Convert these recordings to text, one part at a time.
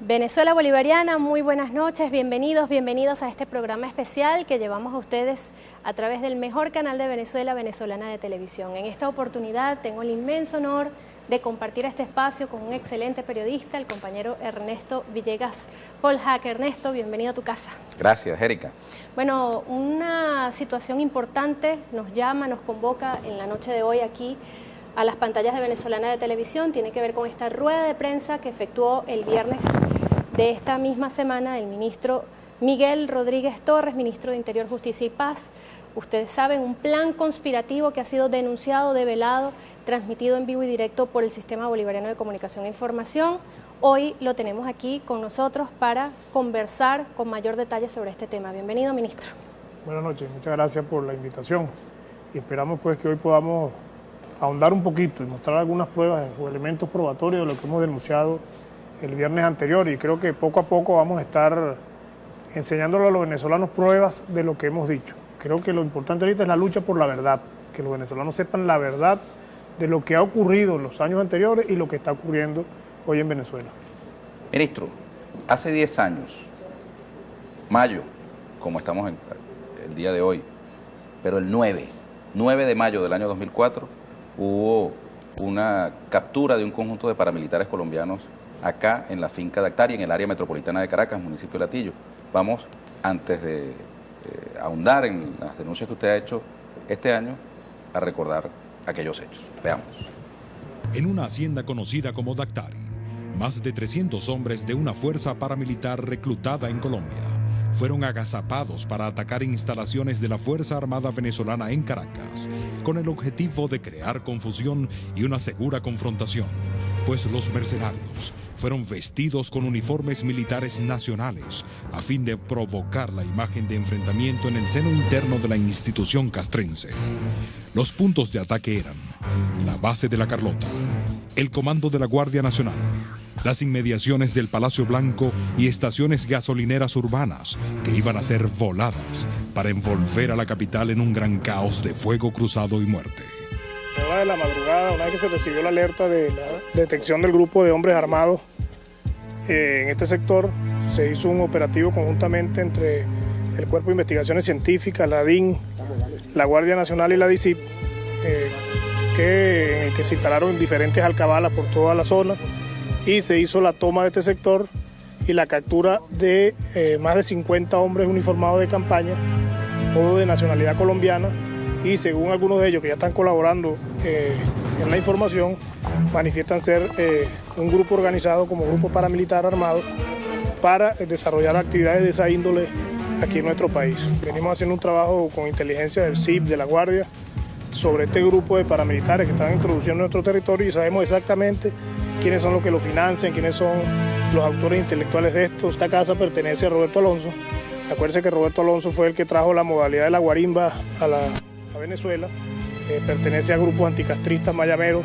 Venezuela Bolivariana, muy buenas noches, bienvenidos a este programa especial que llevamos a ustedes a través del mejor canal de Venezuela, Venezolana de Televisión. En esta oportunidad tengo el inmenso honor de compartir este espacio con un excelente periodista, el compañero Ernesto Villegas Polhack. Ernesto, bienvenido a tu casa. Gracias, Erika. Bueno, una situación importante nos llama, nos convoca en la noche de hoy aquí a las pantallas de Venezolana de Televisión. Tiene que ver con esta rueda de prensa que efectuó el viernes de esta misma semana el ministro Miguel Rodríguez Torres, ministro de Interior, Justicia y Paz. Ustedes saben, un plan conspirativo que ha sido denunciado, develado, transmitido en vivo y directo por el Sistema Bolivariano de Comunicación e Información. Hoy lo tenemos aquí con nosotros para conversar con mayor detalle sobre este tema. Bienvenido, ministro. Buenas noches, muchas gracias por la invitación y esperamos pues que hoy podamos ahondar un poquito y mostrar algunas pruebas o elementos probatorios de lo que hemos denunciado el viernes anterior, y creo que poco a poco vamos a estar enseñándole a los venezolanos pruebas de lo que hemos dicho. Creo que lo importante ahorita es la lucha por la verdad, que los venezolanos sepan la verdad de lo que ha ocurrido en los años anteriores y lo que está ocurriendo hoy en Venezuela. Ministro, hace 10 años, mayo, como estamos en el día de hoy, pero el 9 de mayo del año 2004, hubo una captura de un conjunto de paramilitares colombianos acá en la finca de Actari, en el área metropolitana de Caracas, municipio de Latillo. Vamos, antes de ahondar en las denuncias que usted ha hecho este año, a recordar aquellos hechos. Veamos. En una hacienda conocida como Dactari, más de 300 hombres de una fuerza paramilitar reclutada en Colombia fueron agazapados para atacar instalaciones de la Fuerza Armada Venezolana en Caracas, con el objetivo de crear confusión y una segura confrontación, pues los mercenarios fueron vestidos con uniformes militares nacionales a fin de provocar la imagen de enfrentamiento en el seno interno de la institución castrense. Los puntos de ataque eran la base de la Carlota, el comando de la Guardia Nacional, las inmediaciones del Palacio Blanco y estaciones gasolineras urbanas que iban a ser voladas para envolver a la capital en un gran caos de fuego cruzado y muerte. A la hora de la madrugada, una vez que se recibió la alerta de la detección del grupo de hombres armados en este sector, se hizo un operativo conjuntamente entre el Cuerpo de Investigaciones Científicas, la DIN, la Guardia Nacional y la DICIP, en el que se instalaron diferentes alcabalas por toda la zona, y se hizo la toma de este sector y la captura de más de 50 hombres uniformados de campaña, todos de nacionalidad colombiana, y según algunos de ellos que ya están colaborando en la información, manifiestan ser un grupo organizado como grupo paramilitar armado para desarrollar actividades de esa índole aquí en nuestro país. Venimos haciendo un trabajo con inteligencia del CIP, de la Guardia, sobre este grupo de paramilitares que están introduciendo en nuestro territorio, y sabemos exactamente quiénes son los que lo financian, quiénes son los autores intelectuales de esto. Esta casa pertenece a Roberto Alonso. Acuérdense que Roberto Alonso fue el que trajo la modalidad de la guarimba a Venezuela. Pertenece a grupos anticastristas mayameros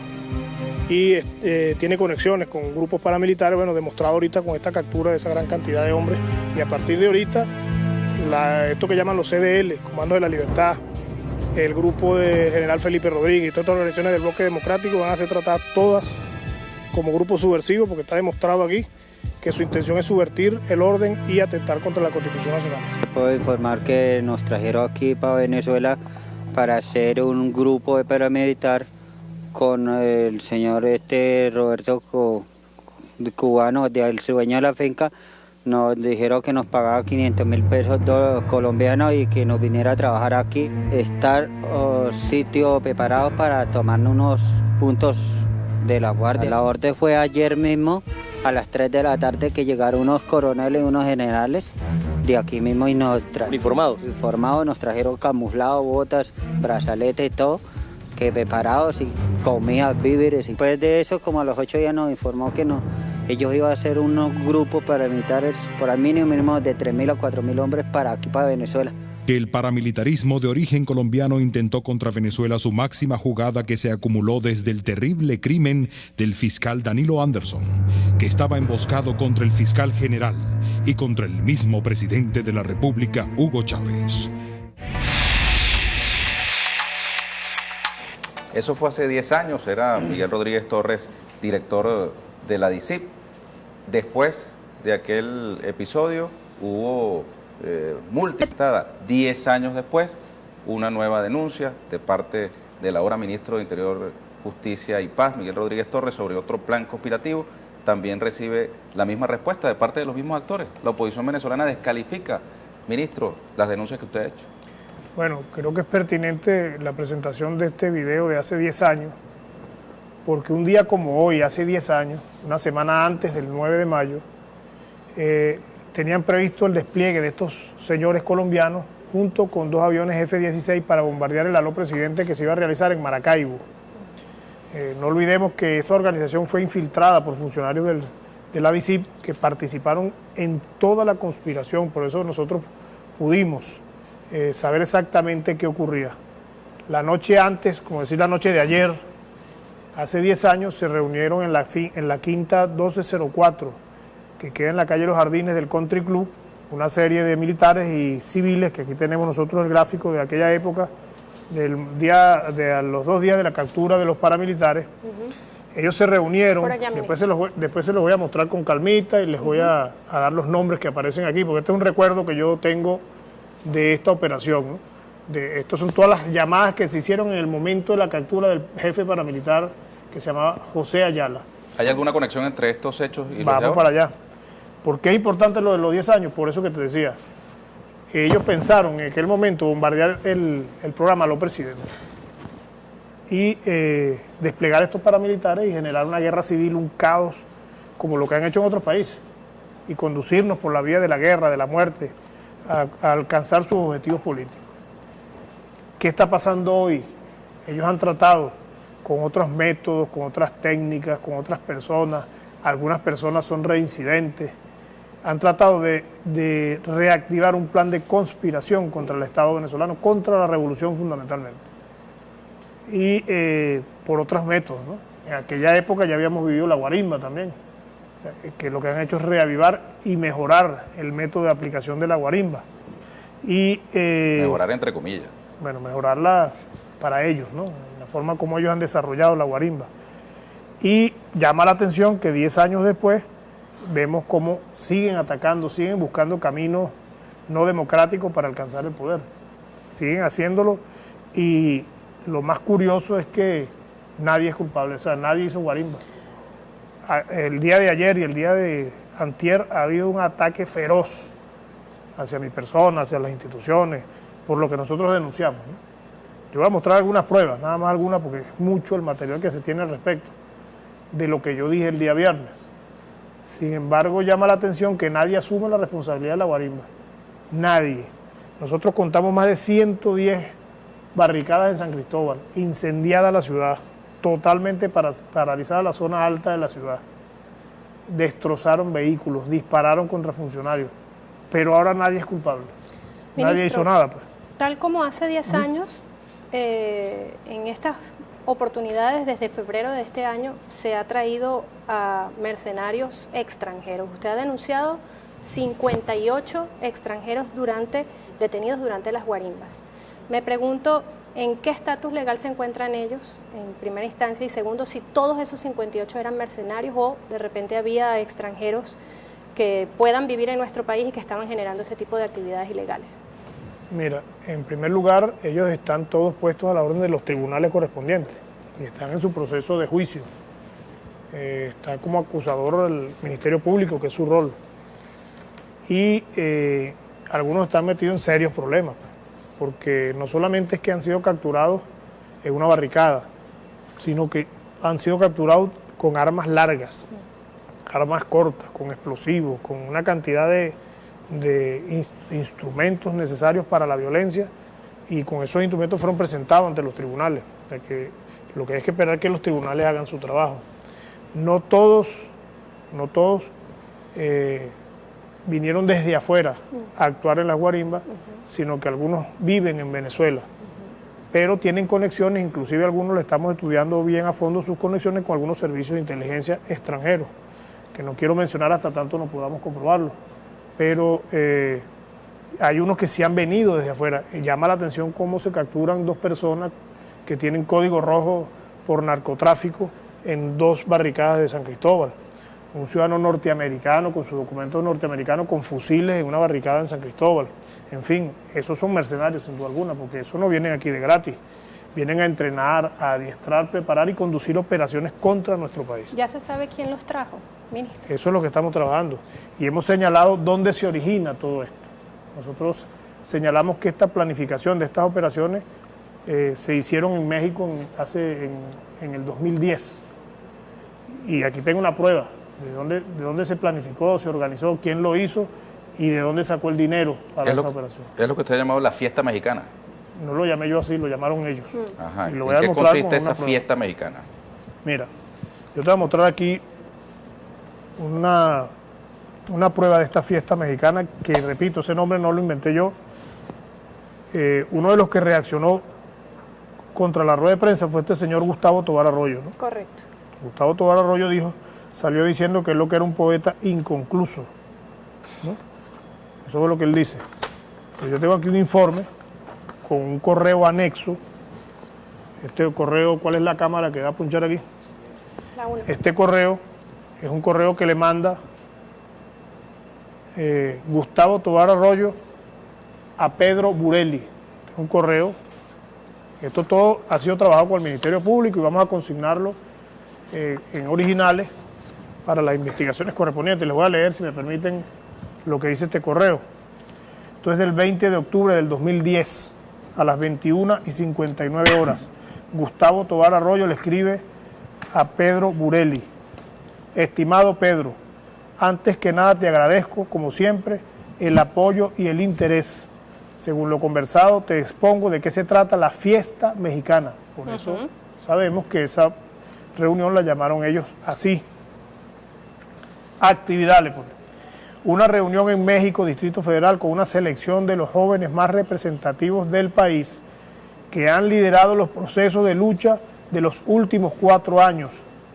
y tiene conexiones con grupos paramilitares, bueno, demostrado ahorita con esta captura de esa gran cantidad de hombres. Y a partir de ahorita, esto que llaman los CDL, Comando de la Libertad, el grupo de General Felipe Rodríguez y todas estas organizaciones del bloque democrático van a ser tratadas todas como grupos subversivos, porque está demostrado aquí que su intención es subvertir el orden y atentar contra la Constitución Nacional. Puedo informar que nos trajeron aquí para Venezuela para hacer un grupo de paramilitar con el señor Roberto cubano, el dueño de la finca. Nos dijeron que nos pagaba 500.000 pesos colombianos y que nos viniera a trabajar aquí, estar sitio preparados para tomarnos unos puntos de la guardia. La orden fue ayer mismo a las 3 de la tarde que llegaron unos coroneles y unos generales de aquí mismo y nos trajeron uniformados, nos trajeron camuflados, botas, brazaletes y todo, que preparados y comidas, víveres. Después de eso, como a los 8 días nos informó que ellos iban a hacer unos grupos paramilitares por al mínimo de 3.000 a 4.000 hombres para aquí, para Venezuela. Que el paramilitarismo de origen colombiano intentó contra Venezuela su máxima jugada, que se acumuló desde el terrible crimen del fiscal Danilo Anderson, que estaba emboscado contra el fiscal general y contra el mismo presidente de la República, Hugo Chávez. Eso fue hace 10 años, era Miguel Rodríguez Torres, director de la DICIP. Después de aquel episodio hubo multa. 10 años después, una nueva denuncia de parte del ahora ministro de Interior, Justicia y Paz, Miguel Rodríguez Torres, sobre otro plan conspirativo. También recibe la misma respuesta de parte de los mismos actores. La oposición venezolana descalifica, ministro, las denuncias que usted ha hecho. Bueno, creo que es pertinente la presentación de este video de hace 10 años, porque un día como hoy, hace 10 años, una semana antes del 9 de mayo, tenían previsto el despliegue de estos señores colombianos junto con 2 aviones F-16 para bombardear el aló presidente que se iba a realizar en Maracaibo. No olvidemos que esa organización fue infiltrada por funcionarios de la DICIP que participaron en toda la conspiración, por eso nosotros pudimos saber exactamente qué ocurría. La noche antes, como decir la noche de ayer, hace 10 años se reunieron en la quinta 1204, que queda en la calle Los Jardines del Country Club, una serie de militares y civiles, que aquí tenemos nosotros el gráfico de aquella época, a los 2 días de la captura de los paramilitares. Ellos se reunieron, después se los voy a mostrar con calmita y les voy a dar los nombres que aparecen aquí, porque este es un recuerdo que yo tengo de esta operación, ¿no? Estas son todas las llamadas que se hicieron en el momento de la captura del jefe paramilitar que se llamaba José Ayala. ¿Hay alguna conexión entre estos hechos y los de ahora? Vamos para allá. ¿Por qué es importante lo de los 10 años? Por eso que te decía. Ellos pensaron en aquel momento bombardear el programa Aló Presidente y desplegar estos paramilitares y generar una guerra civil, un caos, como lo que han hecho en otros países, y conducirnos por la vía de la guerra, de la muerte, a alcanzar sus objetivos políticos. ¿Qué está pasando hoy? Ellos han tratado con otros métodos, con otras técnicas, con otras personas. Algunas personas son reincidentes. Han tratado de reactivar un plan de conspiración contra el Estado venezolano, contra la revolución fundamentalmente. Y por otros métodos, ¿no? En aquella época ya habíamos vivido la guarimba también, que lo que han hecho es reavivar y mejorar el método de aplicación de la guarimba. Y, mejorar entre comillas. Bueno, mejorarla para ellos, ¿no? La forma como ellos han desarrollado la guarimba. Y llama la atención que 10 años después vemos cómo siguen atacando, siguen buscando caminos no democráticos para alcanzar el poder. Siguen haciéndolo y lo más curioso es que nadie es culpable, o sea, nadie hizo guarimba. El día de ayer y el día de antier ha habido un ataque feroz hacia mi persona, hacia las instituciones, por lo que nosotros denunciamos, ¿no? Yo voy a mostrar algunas pruebas, nada más algunas, porque es mucho el material que se tiene al respecto de lo que yo dije el día viernes. Sin embargo, llama la atención que nadie asume la responsabilidad de la guarimba. Nadie. Nosotros contamos más de 110 barricadas en San Cristóbal, incendiada la ciudad, totalmente paralizada la zona alta de la ciudad. Destrozaron vehículos, dispararon contra funcionarios, pero ahora nadie es culpable. Ministro, nadie hizo nada, pues. Tal como hace 10 años, en estas oportunidades desde febrero de este año se ha traído a mercenarios extranjeros. Usted ha denunciado 58 extranjeros detenidos durante las guarimbas. Me pregunto en qué estatus legal se encuentran ellos, en primera instancia, y segundo, si todos esos 58 eran mercenarios o de repente había extranjeros que puedan vivir en nuestro país y que estaban generando ese tipo de actividades ilegales. Mira, en primer lugar, ellos están todos puestos a la orden de los tribunales correspondientes y están en su proceso de juicio. Está como acusador el Ministerio Público, que es su rol. Y algunos están metidos en serios problemas, porque no solamente es que han sido capturados en una barricada, sino que han sido capturados con armas largas, armas cortas, con explosivos, con una cantidad de instrumentos necesarios para la violencia, y con esos instrumentos fueron presentados ante los tribunales. O sea que lo que hay que esperar es que los tribunales hagan su trabajo. No todos vinieron desde afuera a actuar en las guarimbas, sino que algunos viven en Venezuela, pero tienen conexiones, inclusive algunos le estamos estudiando bien a fondo sus conexiones con algunos servicios de inteligencia extranjeros, que no quiero mencionar hasta tanto no podamos comprobarlo, pero hay unos que sí han venido desde afuera. Llama la atención cómo se capturan 2 personas que tienen código rojo por narcotráfico en 2 barricadas de San Cristóbal. un ciudadano norteamericano con su documento norteamericano con fusiles en una barricada en San Cristóbal. En fin, esos son mercenarios sin duda alguna, porque esos no vienen aquí de gratis. Vienen a entrenar, a adiestrar, preparar y conducir operaciones contra nuestro país. ¿Ya se sabe quién los trajo, ministro? Eso es lo que estamos trabajando. Y hemos señalado dónde se origina todo esto. Nosotros señalamos que esta planificación de estas operaciones se hicieron en México en el 2010. Y aquí tengo una prueba de dónde se planificó, se organizó, quién lo hizo y de dónde sacó el dinero para esa operación. Es lo que usted ha llamado la fiesta mexicana. No lo llamé yo así, lo llamaron ellos. Ajá. Y lo ¿En voy a qué mostrar consiste con una esa prueba. fiesta mexicana? Mira, yo te voy a mostrar aquí una prueba de esta fiesta mexicana que, repito, ese nombre no lo inventé yo. Uno de los que reaccionó contra la rueda de prensa fue este señor Gustavo Tobar Arroyo, ¿no? Correcto. Gustavo Tobar Arroyo salió diciendo que él lo que era un poeta inconcluso, ¿no? Eso es lo que él dice. Pero yo tengo aquí un informe con un correo anexo. Este correo, ¿cuál es la cámara que va a punchar aquí? La 1. Este correo es un correo que le manda Gustavo Tobar Arroyo a Pedro Burelli. Es un correo. Esto todo ha sido trabajado con el Ministerio Público y vamos a consignarlo en originales para las investigaciones correspondientes. Les voy a leer, si me permiten, lo que dice este correo. Esto es del 20 de octubre del 2010, a las 21:59 horas. Gustavo Tobar Arroyo le escribe a Pedro Burelli: estimado Pedro, antes que nada te agradezco, como siempre, el apoyo y el interés. Según lo conversado, te expongo de qué se trata la fiesta mexicana. Por eso sabemos que esa reunión la llamaron ellos así. Actividad, le pone. Una reunión en México, Distrito Federal, con una selección de los jóvenes más representativos del país que han liderado los procesos de lucha de los últimos 4 años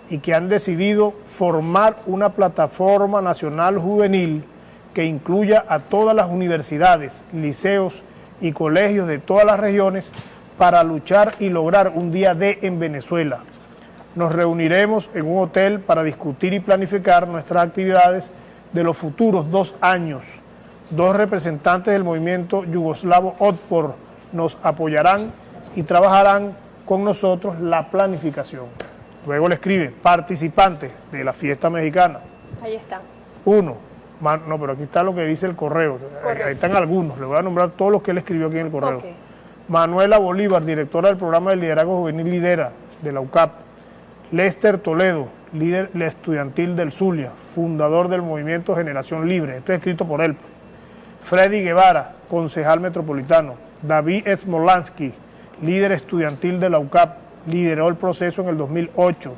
y que han decidido formar una plataforma nacional juvenil que incluya a todas las universidades, liceos y colegios de todas las regiones para luchar y lograr un día D en Venezuela. Nos reuniremos en un hotel para discutir y planificar nuestras actividades de los futuros 2 años. 2 representantes del movimiento yugoslavo Otpor nos apoyarán y trabajarán con nosotros la planificación. Luego le escribe: participantes de la fiesta mexicana. Ahí está. 1. No, pero aquí está lo que dice el correo. Ahí están algunos. Le voy a nombrar todos los que él escribió aquí en el correo. Okay. Manuela Bolívar, directora del programa de liderazgo juvenil Lidera, de la UCAP. Lester Toledo, líder estudiantil del Zulia, fundador del movimiento Generación Libre. Esto es escrito por él. Freddy Guevara, concejal metropolitano. David Smolansky, líder estudiantil de la UCAP, lideró el proceso en el 2008.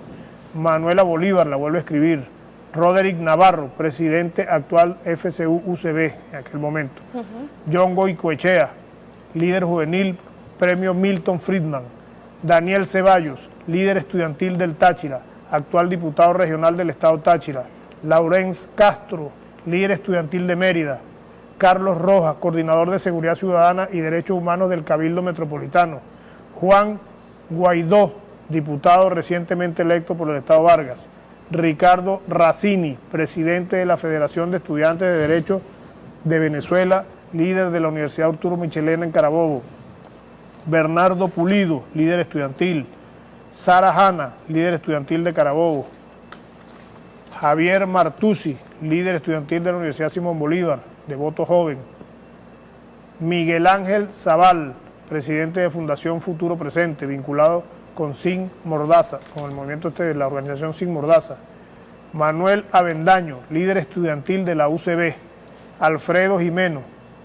Manuela Bolívar, la vuelve a escribir. Roderick Navarro, presidente actual FCU-UCB en aquel momento. John Goicoechea, líder juvenil, premio Milton Friedman. Daniel Ceballos, líder estudiantil del Táchira, actual diputado regional del estado Táchira. Laurence Castro, líder estudiantil de Mérida. Carlos Rojas, coordinador de Seguridad Ciudadana y Derechos Humanos del Cabildo Metropolitano. Juan Guaidó, diputado recientemente electo por el estado Vargas. Ricardo Racini, presidente de la Federación de Estudiantes de Derecho de Venezuela, líder de la Universidad Arturo Michelena en Carabobo. Bernardo Pulido, líder estudiantil. Sara Hanna, líder estudiantil de Carabobo. Javier Martusi, líder estudiantil de la Universidad Simón Bolívar, de voto joven. Miguel Ángel Zaval, presidente de Fundación Futuro Presente, vinculado con Sin Mordaza, con el movimiento de la organización Sin Mordaza. Manuel Avendaño, líder estudiantil de la UCB. Alfredo Jimeno,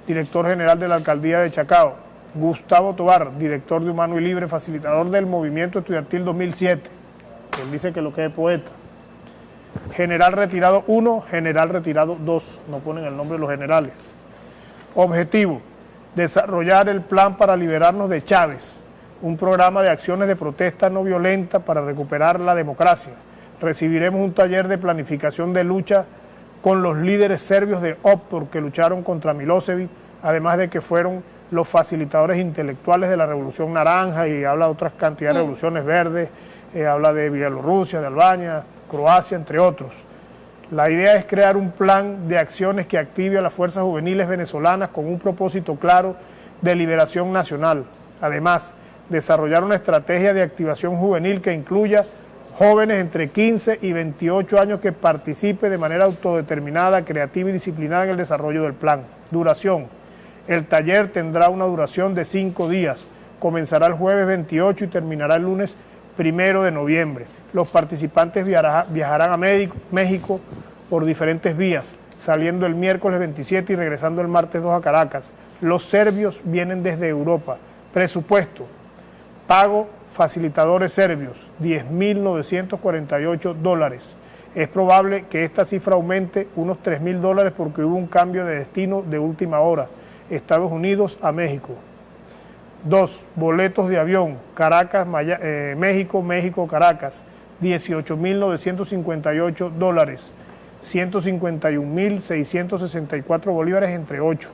director general de la Alcaldía de Chacao. Gustavo Tobar, director de Humano y Libre, facilitador del Movimiento Estudiantil 2007. Él dice que lo que es poeta. General retirado 1, general retirado 2, no ponen el nombre de los generales. Objetivo: desarrollar el plan para liberarnos de Chávez, un programa de acciones de protesta no violenta para recuperar la democracia. Recibiremos un taller de planificación de lucha con los líderes serbios de Otpor que lucharon contra Milosevic, además de que fueron los facilitadores intelectuales de la Revolución Naranja, y habla de otras cantidades de revoluciones verdes, habla de Bielorrusia, de Albania, Croacia, entre otros. La idea es crear un plan de acciones que active a las fuerzas juveniles venezolanas con un propósito claro de liberación nacional. Además, desarrollar una estrategia de activación juvenil que incluya jóvenes entre 15 y 28 años que participe de manera autodeterminada, creativa y disciplinada en el desarrollo del plan. Duración. El taller tendrá una duración de 5 días. Comenzará el jueves 28 y terminará el lunes 1 de noviembre. Los participantes viajarán a México por diferentes vías, saliendo el miércoles 27 y regresando el martes 2 a Caracas. Los serbios vienen desde Europa. Presupuesto. Pago facilitadores serbios, $10.948. Es probable que esta cifra aumente unos $3.000 porque hubo un cambio de destino de última hora, Estados Unidos a México. 2. Boletos de avión, Caracas, México, Caracas, $18.958, 151.664 bolívares entre 8.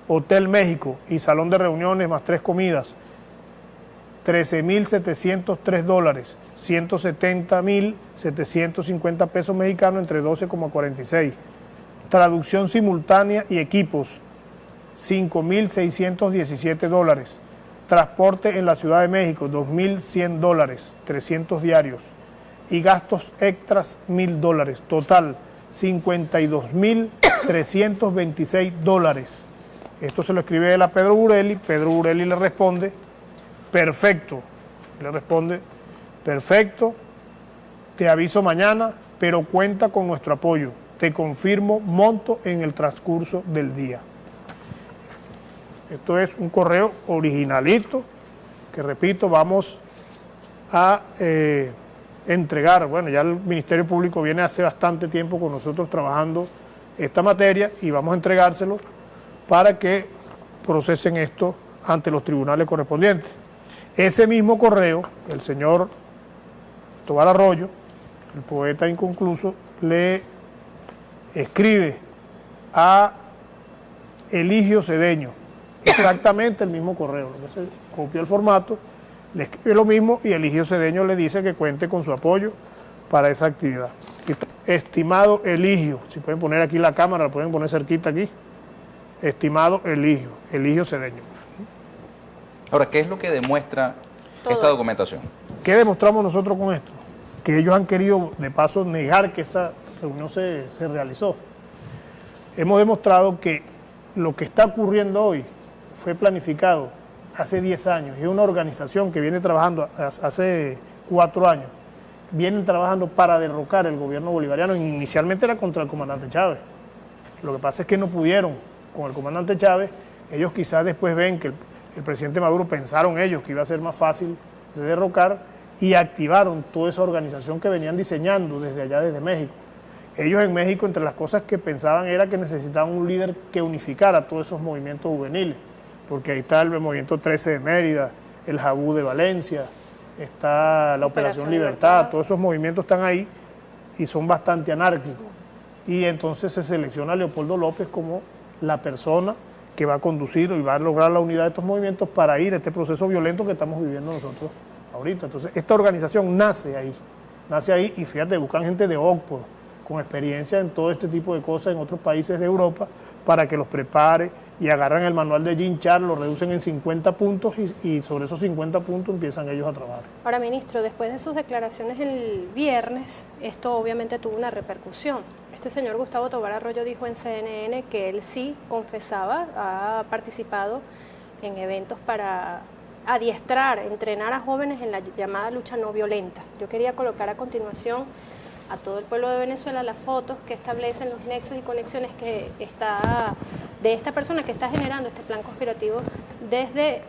Hotel México y salón de reuniones más 3 comidas, $13.703, 170.750 pesos mexicanos entre 12,46. Traducción simultánea y equipos, $5.617. Transporte en la Ciudad de México, $2.100, 300 diarios. Y gastos extras, $1.000. Total, $52.326. Esto se lo escribe él a Pedro Burelli. Pedro Burelli le responde: perfecto. Le responde: perfecto, te aviso mañana, pero cuenta con nuestro apoyo. Te confirmo monto en el transcurso del día. Esto es un correo originalito que, repito, vamos a entregar. Bueno, ya el Ministerio Público viene hace bastante tiempo con nosotros trabajando esta materia y vamos a entregárselo para que procesen esto ante los tribunales correspondientes. Ese mismo correo, el señor Tobar Arroyo, el poeta inconcluso, le escribe a Eligio Cedeño, exactamente el mismo correo, lo que se copió el formato, le escribe lo mismo y Eligio Cedeño le dice que cuente con su apoyo para esa actividad. Estimado Eligio, si pueden poner aquí la cámara, la pueden poner cerquita aquí, estimado Eligio Cedeño. Ahora, ¿qué es lo que demuestra esta documentación? ¿Qué demostramos nosotros con esto? Que ellos han querido, de paso, negar que esa reunión se realizó. Hemos demostrado que lo que está ocurriendo hoy fue planificado hace 10 años. Es una organización que viene trabajando hace 4 años. Vienen trabajando para derrocar el gobierno bolivariano. Inicialmente era contra el comandante Chávez. Lo que pasa es que no pudieron con el comandante Chávez. Ellos quizás después ven que el presidente Maduro, pensaron ellos que iba a ser más fácil de derrocar y activaron toda esa organización que venían diseñando desde allá, desde México. Ellos en México, entre las cosas que pensaban era que necesitaban un líder que unificara todos esos movimientos juveniles, porque ahí está el movimiento 13 de Mérida, el Jabú de Valencia, está la Operación Libertad, todos esos movimientos están ahí y son bastante anárquicos. Y entonces se selecciona a Leopoldo López como la persona que va a conducir y va a lograr la unidad de estos movimientos para ir a este proceso violento que estamos viviendo nosotros ahorita. Entonces, esta organización nace ahí y fíjate, buscan gente de Oxford, con experiencia en todo este tipo de cosas en otros países de Europa, para que los prepare y agarran el manual de Jean Charles, lo reducen en 50 puntos y sobre esos 50 puntos empiezan ellos a trabajar. Ahora, ministro, después de sus declaraciones el viernes, esto obviamente tuvo una repercusión. Este señor Gustavo Tobar Arroyo dijo en CNN que él sí confesaba, ha participado en eventos para adiestrar, entrenar a jóvenes en la llamada lucha no violenta. Yo quería colocar a continuación a todo el pueblo de Venezuela las fotos que establecen los nexos y conexiones que está de esta persona que está generando este plan conspirativo desde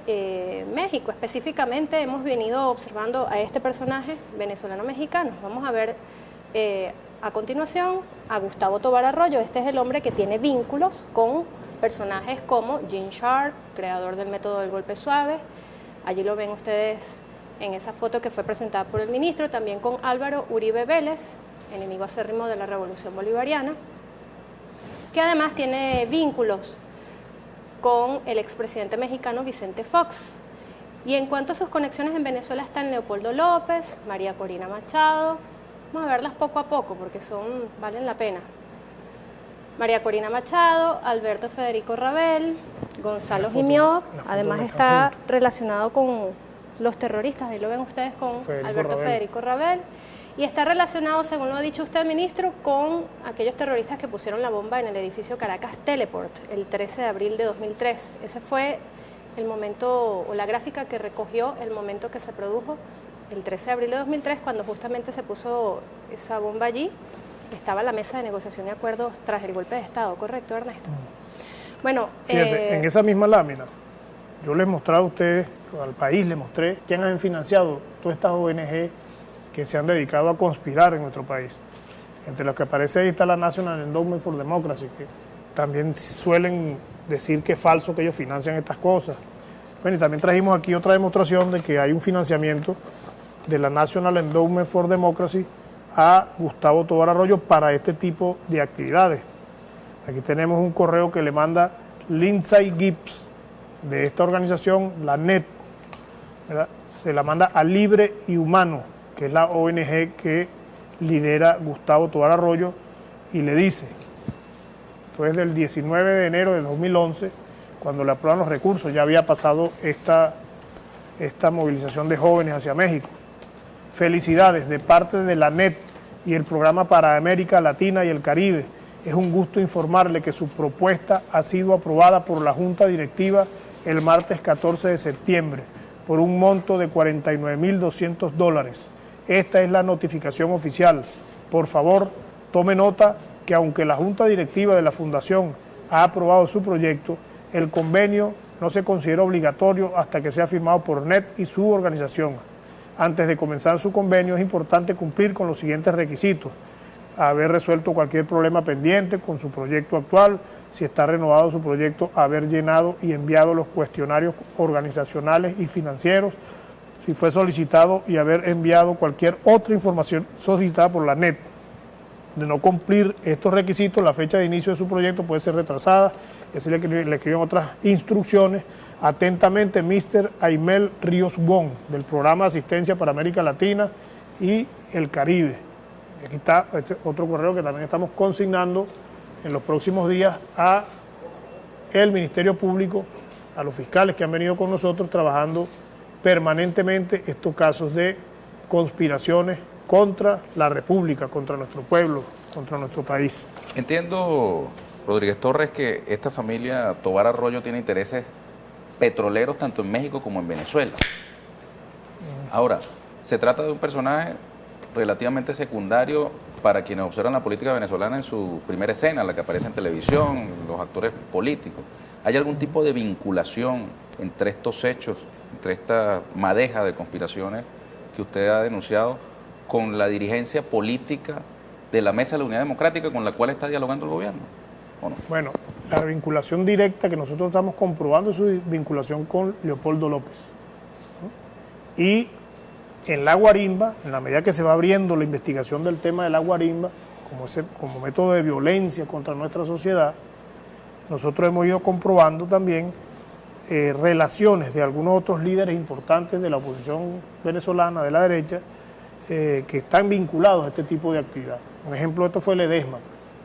México. Específicamente hemos venido observando a este personaje venezolano-mexicano. Vamos a ver a continuación a Gustavo Tobar Arroyo. Este es el hombre que tiene vínculos con personajes como Gene Sharp, creador del método del golpe suave. Allí lo ven ustedes en esa foto que fue presentada por el ministro, también con Álvaro Uribe Vélez, enemigo acérrimo de la Revolución Bolivariana, que además tiene vínculos con el expresidente mexicano Vicente Fox. Y en cuanto a sus conexiones en Venezuela están Leopoldo López, María Corina Machado, Vamos a verlas poco a poco porque valen la pena. María Corina Machado, Alberto Federico Rabel, Gonzalo Gimió, además está relacionado con los terroristas, ahí lo ven ustedes con Alberto Federico Rabel, y está relacionado, según lo ha dicho usted, ministro, con aquellos terroristas que pusieron la bomba en el edificio Caracas Teleport el 13 de abril de 2003. Ese fue el momento, o la gráfica que recogió el momento que se produjo el 13 de abril de 2003, cuando justamente se puso esa bomba allí. Estaba la mesa de negociación y acuerdos tras el golpe de Estado, ¿correcto, Ernesto? Bueno, fíjense, en esa misma lámina, yo les mostraba a ustedes, al país les mostré, quién han financiado todas estas ONG que se han dedicado a conspirar en nuestro país. Entre los que aparece ahí está la National Endowment for Democracy, que también suelen decir que es falso que ellos financian estas cosas. Bueno, y también trajimos aquí otra demostración de que hay un financiamiento de la National Endowment for Democracy a Gustavo Tovar Arroyo para este tipo de actividades. Aquí tenemos un correo que le manda Lindsay Gibbs de esta organización, la NET, ¿verdad? Se la manda a Libre y Humano, que es la ONG que lidera Gustavo Tovar Arroyo, y le dice, esto es del 19 de enero de 2011, cuando le aprueban los recursos, ya había pasado esta movilización de jóvenes hacia México. Felicidades de parte de la NET y el Programa para América Latina y el Caribe. Es un gusto informarle que su propuesta ha sido aprobada por la Junta Directiva el martes 14 de septiembre por un monto de $49.200. Esta es la notificación oficial. Por favor, tome nota que aunque la Junta Directiva de la Fundación ha aprobado su proyecto, el convenio no se considera obligatorio hasta que sea firmado por NET y su organización. Antes de comenzar su convenio es importante cumplir con los siguientes requisitos: haber resuelto cualquier problema pendiente con su proyecto actual, si está renovado su proyecto, haber llenado y enviado los cuestionarios organizacionales y financieros, si fue solicitado, y haber enviado cualquier otra información solicitada por la NET. De no cumplir estos requisitos, la fecha de inicio de su proyecto puede ser retrasada. Así le escriben otras instrucciones. Atentamente, Mr. Aimel Ríos Wong, del Programa de Asistencia para América Latina y el Caribe. Y aquí está este otro correo que también estamos consignando en los próximos días a el Ministerio Público, a los fiscales que han venido con nosotros trabajando permanentemente estos casos de conspiraciones contra la República, contra nuestro pueblo, contra nuestro país. Entiendo, Rodríguez Torres, que esta familia Tovar Arroyo tiene intereses petroleros tanto en México como en Venezuela. Ahora, se trata de un personaje relativamente secundario para quienes observan la política venezolana en su primera escena, la que aparece en televisión, los actores políticos. ¿Hay algún tipo de vinculación entre estos hechos, entre esta madeja de conspiraciones que usted ha denunciado con la dirigencia política de la Mesa de la Unidad Democrática con la cual está dialogando el gobierno? ¿O no? Bueno, la vinculación directa que nosotros estamos comprobando es su vinculación con Leopoldo López, ¿no? Y en la guarimba, en la medida que se va abriendo la investigación del tema de la guarimba como método de violencia contra nuestra sociedad, nosotros hemos ido comprobando también relaciones de algunos otros líderes importantes de la oposición venezolana, de la derecha, que están vinculados a este tipo de actividad. Un ejemplo de esto fue Ledesma,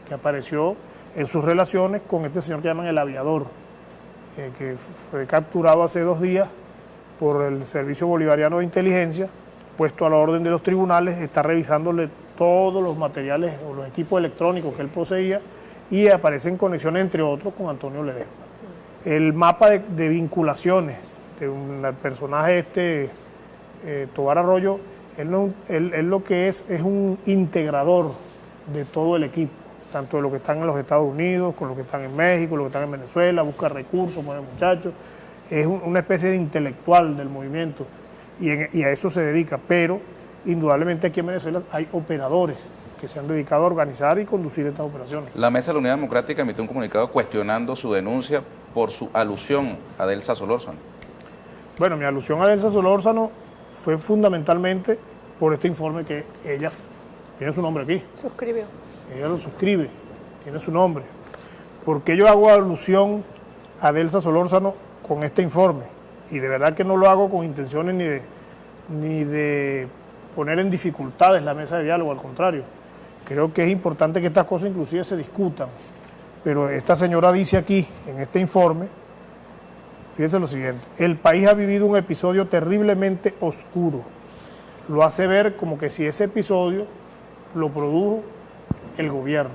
que apareció en sus relaciones con este señor que llaman el Aviador, que fue capturado hace 2 días por el Servicio Bolivariano de Inteligencia, puesto a la orden de los tribunales, está revisándole todos los materiales o los equipos electrónicos que él poseía y aparecen conexiones, entre otros, con Antonio Ledesma. El mapa de vinculaciones de un personaje Tovar Arroyo, él lo que es un integrador de todo el equipo, tanto de los que están en los Estados Unidos, con los que están en México, los que están en Venezuela, busca recursos, pone muchachos, es una especie de intelectual del movimiento y a eso se dedica, pero indudablemente aquí en Venezuela hay operadores que se han dedicado a organizar y conducir estas operaciones. La Mesa de la Unidad Democrática emitió un comunicado cuestionando su denuncia por su alusión a Delsa Solórzano. Bueno, mi alusión a Delsa Solórzano fue fundamentalmente por este informe que ella, tiene su nombre aquí. Suscribió. Ella lo suscribe, tiene su nombre. ¿Por qué yo hago alusión a Delsa Solórzano con este informe? Y de verdad que no lo hago con intenciones ni de poner en dificultades la mesa de diálogo, al contrario. Creo que es importante que estas cosas inclusive se discutan. Pero esta señora dice aquí, en este informe, fíjense lo siguiente: el país ha vivido un episodio terriblemente oscuro. Lo hace ver como que si ese episodio lo produjo el gobierno.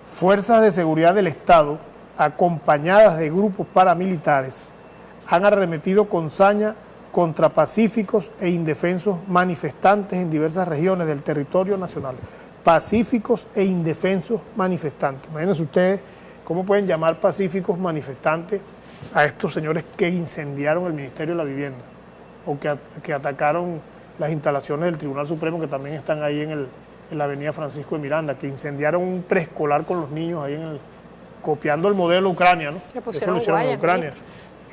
Fuerzas de seguridad del Estado, acompañadas de grupos paramilitares, han arremetido con saña contra pacíficos e indefensos manifestantes en diversas regiones del territorio nacional. Pacíficos e indefensos manifestantes. Imagínense ustedes cómo pueden llamar pacíficos manifestantes a estos señores que incendiaron el Ministerio de la Vivienda o que atacaron las instalaciones del Tribunal Supremo, que también están ahí en la avenida Francisco de Miranda, que incendiaron un preescolar con los niños ahí copiando el modelo Ucrania, ¿no? Eso lo hicieron en Ucrania.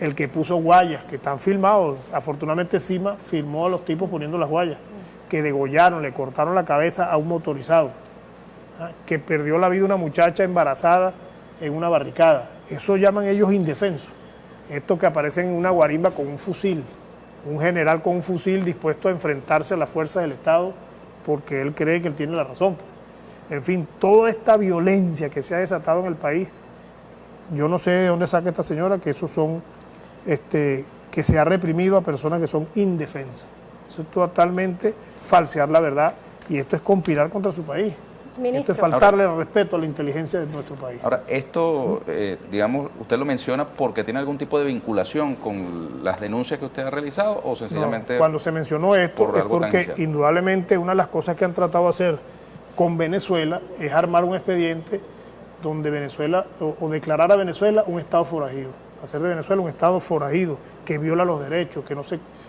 El que puso guayas, que están filmados, afortunadamente CIMA filmó a los tipos poniendo las guayas, que degollaron, le cortaron la cabeza a un motorizado, que perdió la vida una muchacha embarazada en una barricada. Eso llaman ellos indefensos. Estos que aparecen en una guarimba con un fusil, un general con un fusil dispuesto a enfrentarse a las fuerzas del Estado porque él cree que él tiene la razón. En fin, toda esta violencia que se ha desatado en el país, yo no sé de dónde saca esta señora que esos son, que se ha reprimido a personas que son indefensas. Eso es totalmente falsear la verdad y esto es conspirar contra su país. Ministro. Esto es faltarle el respeto a la inteligencia de nuestro país. Ahora, esto, digamos, usted lo menciona porque tiene algún tipo de vinculación con las denuncias que usted ha realizado o sencillamente... No, cuando se mencionó esto es porque indudablemente una de las cosas que han tratado de hacer con Venezuela es armar un expediente donde Venezuela, o declarar a Venezuela un estado forajido, hacer de Venezuela un estado forajido que viola los derechos,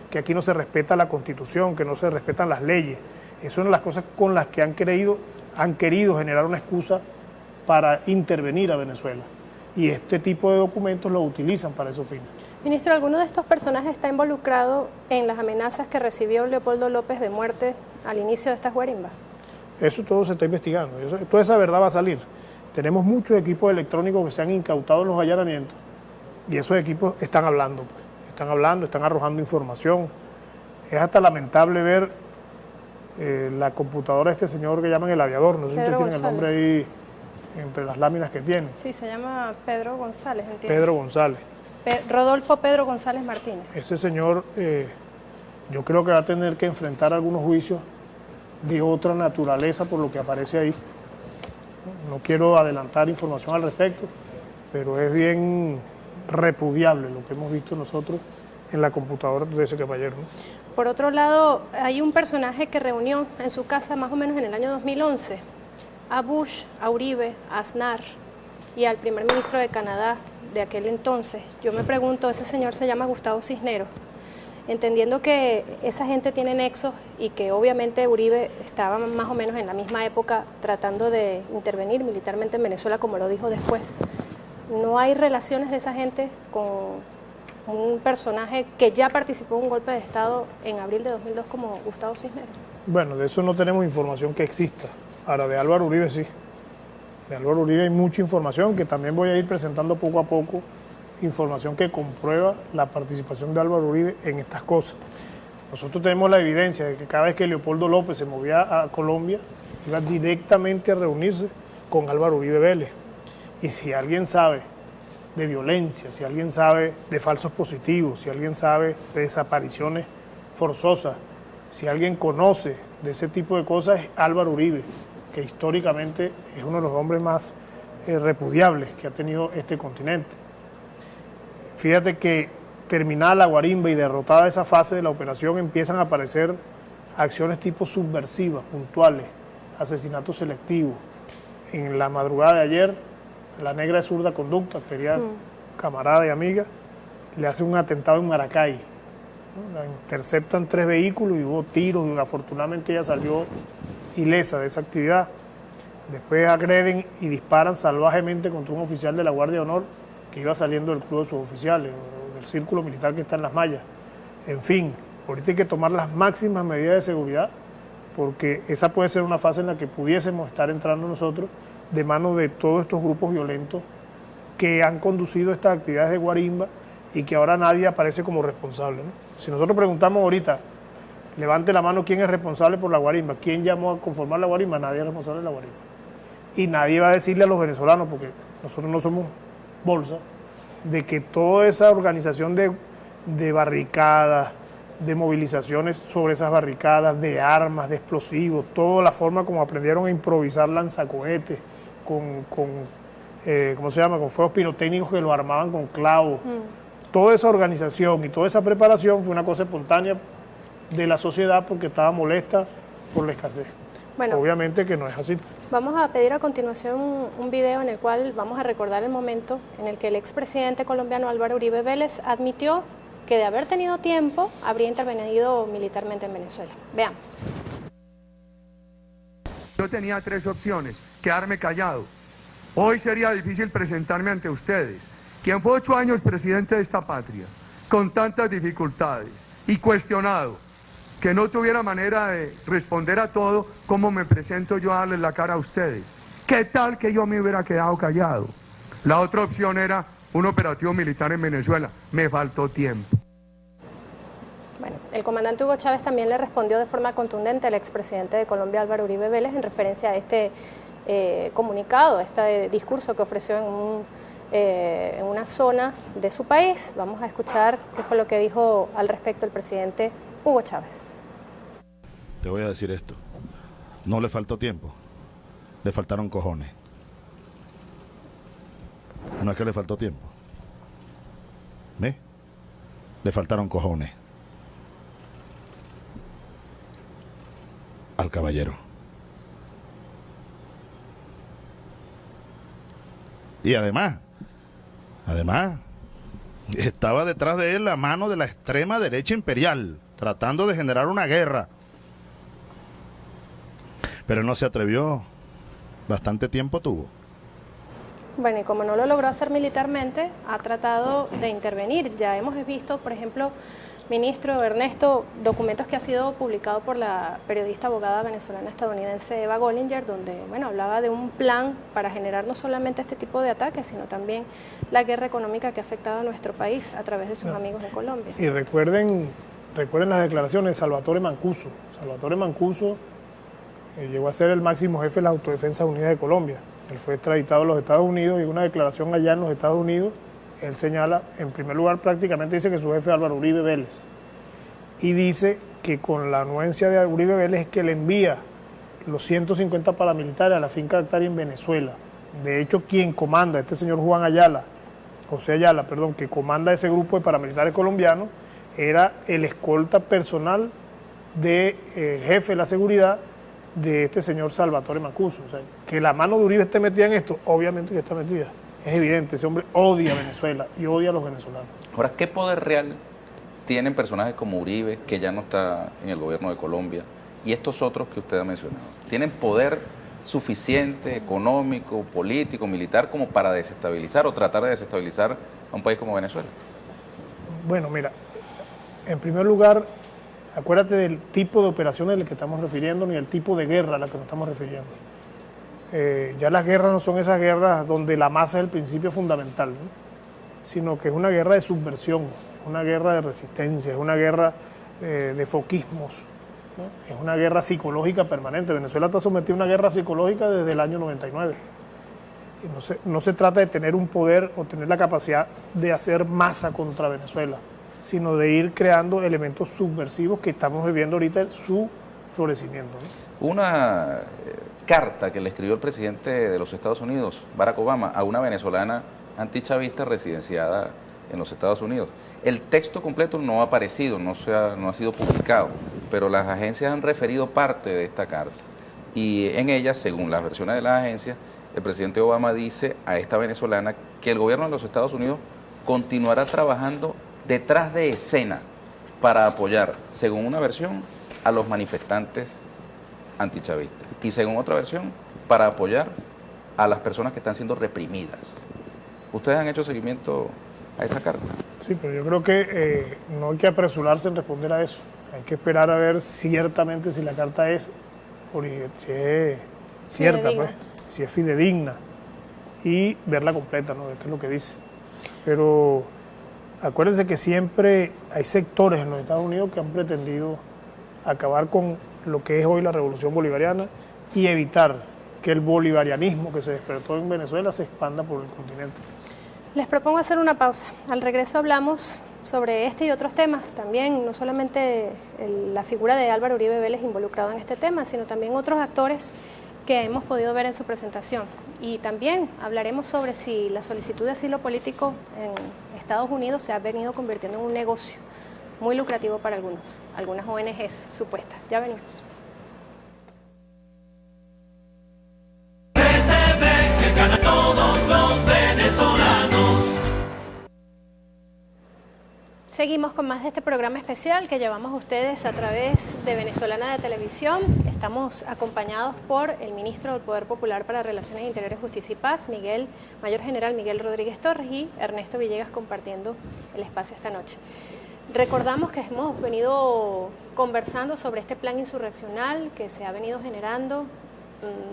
que aquí no se respeta la Constitución, que no se respetan las leyes. Eso es una de las cosas con las que han querido generar una excusa para intervenir a Venezuela. Y este tipo de documentos lo utilizan para esos fines. Ministro, ¿alguno de estos personajes está involucrado en las amenazas que recibió Leopoldo López de muerte al inicio de estas guarimbas? Eso todo se está investigando, toda esa verdad va a salir. Tenemos muchos equipos electrónicos que se han incautado en los allanamientos y esos equipos están hablando, están arrojando información. Es hasta lamentable ver la computadora de este señor que llaman el aviador, no sé si ustedes tienen el nombre ahí entre las láminas que tiene. Sí, se llama Pedro González, entiendo. Pedro González. Rodolfo Pedro González Martínez. Ese señor yo creo que va a tener que enfrentar algunos juicios de otra naturaleza por lo que aparece ahí. No quiero adelantar información al respecto, pero es bien repudiable lo que hemos visto nosotros en la computadora de ese caballero, ¿no? Por otro lado, hay un personaje que reunió en su casa más o menos en el año 2011 a Bush, a Uribe, a Aznar y al primer ministro de Canadá de aquel entonces. Yo me pregunto, ese señor se llama Gustavo Cisneros. Entendiendo que esa gente tiene nexos y que obviamente Uribe estaba más o menos en la misma época tratando de intervenir militarmente en Venezuela, como lo dijo después, ¿no hay relaciones de esa gente con un personaje que ya participó en un golpe de Estado en abril de 2002 como Gustavo Cisneros? Bueno, de eso no tenemos información que exista. Ahora, de Álvaro Uribe sí. De Álvaro Uribe hay mucha información que también voy a ir presentando poco a poco, información que comprueba la participación de Álvaro Uribe en estas cosas. Nosotros tenemos la evidencia de que cada vez que Leopoldo López se movía a Colombia, iba directamente a reunirse con Álvaro Uribe Vélez. Y si alguien sabe de violencia, si alguien sabe de falsos positivos, si alguien sabe de desapariciones forzosas, si alguien conoce de ese tipo de cosas, es Álvaro Uribe, que históricamente es uno de los hombres más repudiables que ha tenido este continente. Fíjate que terminada la guarimba y derrotada esa fase de la operación, empiezan a aparecer acciones tipo subversivas, puntuales, asesinatos selectivos. En la madrugada de ayer, la negra de zurda conducta, querida camarada y amiga, le hace un atentado en Maracay. La interceptan 3 vehículos y hubo tiros, y afortunadamente ella salió ilesa de esa actividad. Después agreden y disparan salvajemente contra un oficial de la Guardia de Honor que iba saliendo del club de suboficiales, o del círculo militar que está en Las Mallas. En fin, ahorita hay que tomar las máximas medidas de seguridad, porque esa puede ser una fase en la que pudiésemos estar entrando nosotros de mano de todos estos grupos violentos que han conducido estas actividades de guarimba y que ahora nadie aparece como responsable, ¿no? Si nosotros preguntamos ahorita Levante la mano quién es responsable por la guarimba. ¿Quién llamó a conformar la guarimba? Nadie es responsable de la guarimba. Y nadie va a decirle a los venezolanos, porque nosotros no somos bolsa, de que toda esa organización de barricadas, de movilizaciones sobre esas barricadas, de armas, de explosivos, toda la forma como aprendieron a improvisar lanzacohetes, ¿cómo se llama?, con fuegos pirotécnicos que lo armaban con clavos. Toda esa organización y toda esa preparación fue una cosa espontánea de la sociedad porque estaba molesta por la escasez. Bueno, obviamente que no es así. Vamos a pedir a continuación un video en el cual vamos a recordar el momento en el que el expresidente colombiano Álvaro Uribe Vélez admitió que de haber tenido tiempo habría intervenido militarmente en Venezuela. Veamos. Yo tenía 3 opciones: quedarme callado. Hoy sería difícil presentarme ante ustedes, quien fue 8 años presidente de esta patria, con tantas dificultades y cuestionado, que no tuviera manera de responder a todo. ¿Cómo me presento yo a darles la cara a ustedes? ¿Qué tal que yo me hubiera quedado callado? La otra opción era un operativo militar en Venezuela. Me faltó tiempo. Bueno, el comandante Hugo Chávez también le respondió de forma contundente al expresidente de Colombia, Álvaro Uribe Vélez, en referencia a este comunicado, este discurso que ofreció en una zona de su país. Vamos a escuchar qué fue lo que dijo al respecto el presidente Hugo Chávez. Te voy a decir esto: no le faltó tiempo, le faltaron cojones. No es que le faltó tiempo, ¿ves? Le faltaron cojones al caballero. Y además, estaba detrás de él la mano de la extrema derecha imperial, tratando de generar una guerra. Pero no se atrevió, bastante tiempo tuvo. Bueno, y como no lo logró hacer militarmente, ha tratado de intervenir. Ya hemos visto, por ejemplo, ministro Ernesto, documentos que ha sido publicado por la periodista abogada venezolana estadounidense Eva Gollinger, donde hablaba de un plan para generar no solamente este tipo de ataques, sino también la guerra económica que ha afectado a nuestro país a través de sus amigos de Colombia. Y recuerden las declaraciones de Salvatore Mancuso. Salvatore Mancuso llegó a ser el máximo jefe de las Autodefensas Unidas de Colombia. Él fue extraditado a los Estados Unidos y en una declaración allá en los Estados Unidos, él señala, en primer lugar, prácticamente dice que su jefe es Álvaro Uribe Vélez. Y dice que con la anuencia de Uribe Vélez es que le envía los 150 paramilitares a la finca Dactari en Venezuela. De hecho, quien comanda, este señor José Ayala, que comanda ese grupo de paramilitares colombianos, era el escolta personal del jefe de la seguridad de este señor Salvatore Mancuso. O sea, que la mano de Uribe esté metida en esto, obviamente que está metida. Es evidente, ese hombre odia a Venezuela y odia a los venezolanos. Ahora, ¿qué poder real tienen personajes como Uribe, que ya no está en el gobierno de Colombia, y estos otros que usted ha mencionado? ¿Tienen poder suficiente, económico, político, militar, como para desestabilizar o tratar de desestabilizar a un país como Venezuela? Bueno, mira, en primer lugar, acuérdate del tipo de operaciones al que estamos refiriendo, ni el tipo de guerra a la que nos estamos refiriendo. Ya las guerras no son esas guerras donde la masa es el principio fundamental, ¿no? Sino que es una guerra de subversión, una guerra de resistencia, es una guerra de foquismos, ¿no? Es una guerra psicológica permanente. Venezuela está sometida a una guerra psicológica desde el año 99. Y no se trata de tener un poder o tener la capacidad de hacer masa contra Venezuela, sino de ir creando elementos subversivos que estamos viviendo ahorita su florecimiento, ¿no? Una carta que le escribió el presidente de los Estados Unidos, Barack Obama, a una venezolana antichavista residenciada en los Estados Unidos. El texto completo no ha aparecido, no ha sido publicado, pero las agencias han referido parte de esta carta. Y en ella, según las versiones de las agencias, el presidente Obama dice a esta venezolana que el gobierno de los Estados Unidos continuará trabajando detrás de escena para apoyar, según una versión, a los manifestantes antichavistas y según otra versión, para apoyar a las personas que están siendo reprimidas. ¿Ustedes han hecho seguimiento a esa carta? Sí, pero yo creo que no hay que apresurarse en responder a eso. Hay que esperar a ver ciertamente si la carta es cierta, pues, si es fidedigna, y verla completa, ¿no? Ver qué es lo que dice. Pero acuérdense que siempre hay sectores en los Estados Unidos que han pretendido acabar con lo que es hoy la revolución bolivariana y evitar que el bolivarianismo que se despertó en Venezuela se expanda por el continente. Les propongo hacer una pausa. Al regreso hablamos sobre este y otros temas, también no solamente la figura de Álvaro Uribe Vélez involucrado en este tema, sino también otros actores que hemos podido ver en su presentación. Y también hablaremos sobre si la solicitud de asilo político en Estados Unidos se ha venido convirtiendo en un negocio muy lucrativo para algunas ONGs supuestas. Ya venimos. Que gana todos los venezolanos. Seguimos con más de este programa especial que llevamos a ustedes a través de Venezolana de Televisión. Estamos acompañados por el ministro del Poder Popular para Relaciones Interiores, Justicia y Paz, Mayor General Miguel Rodríguez Torres, y Ernesto Villegas compartiendo el espacio esta noche. Recordamos que hemos venido conversando sobre este plan insurreccional que se ha venido generando,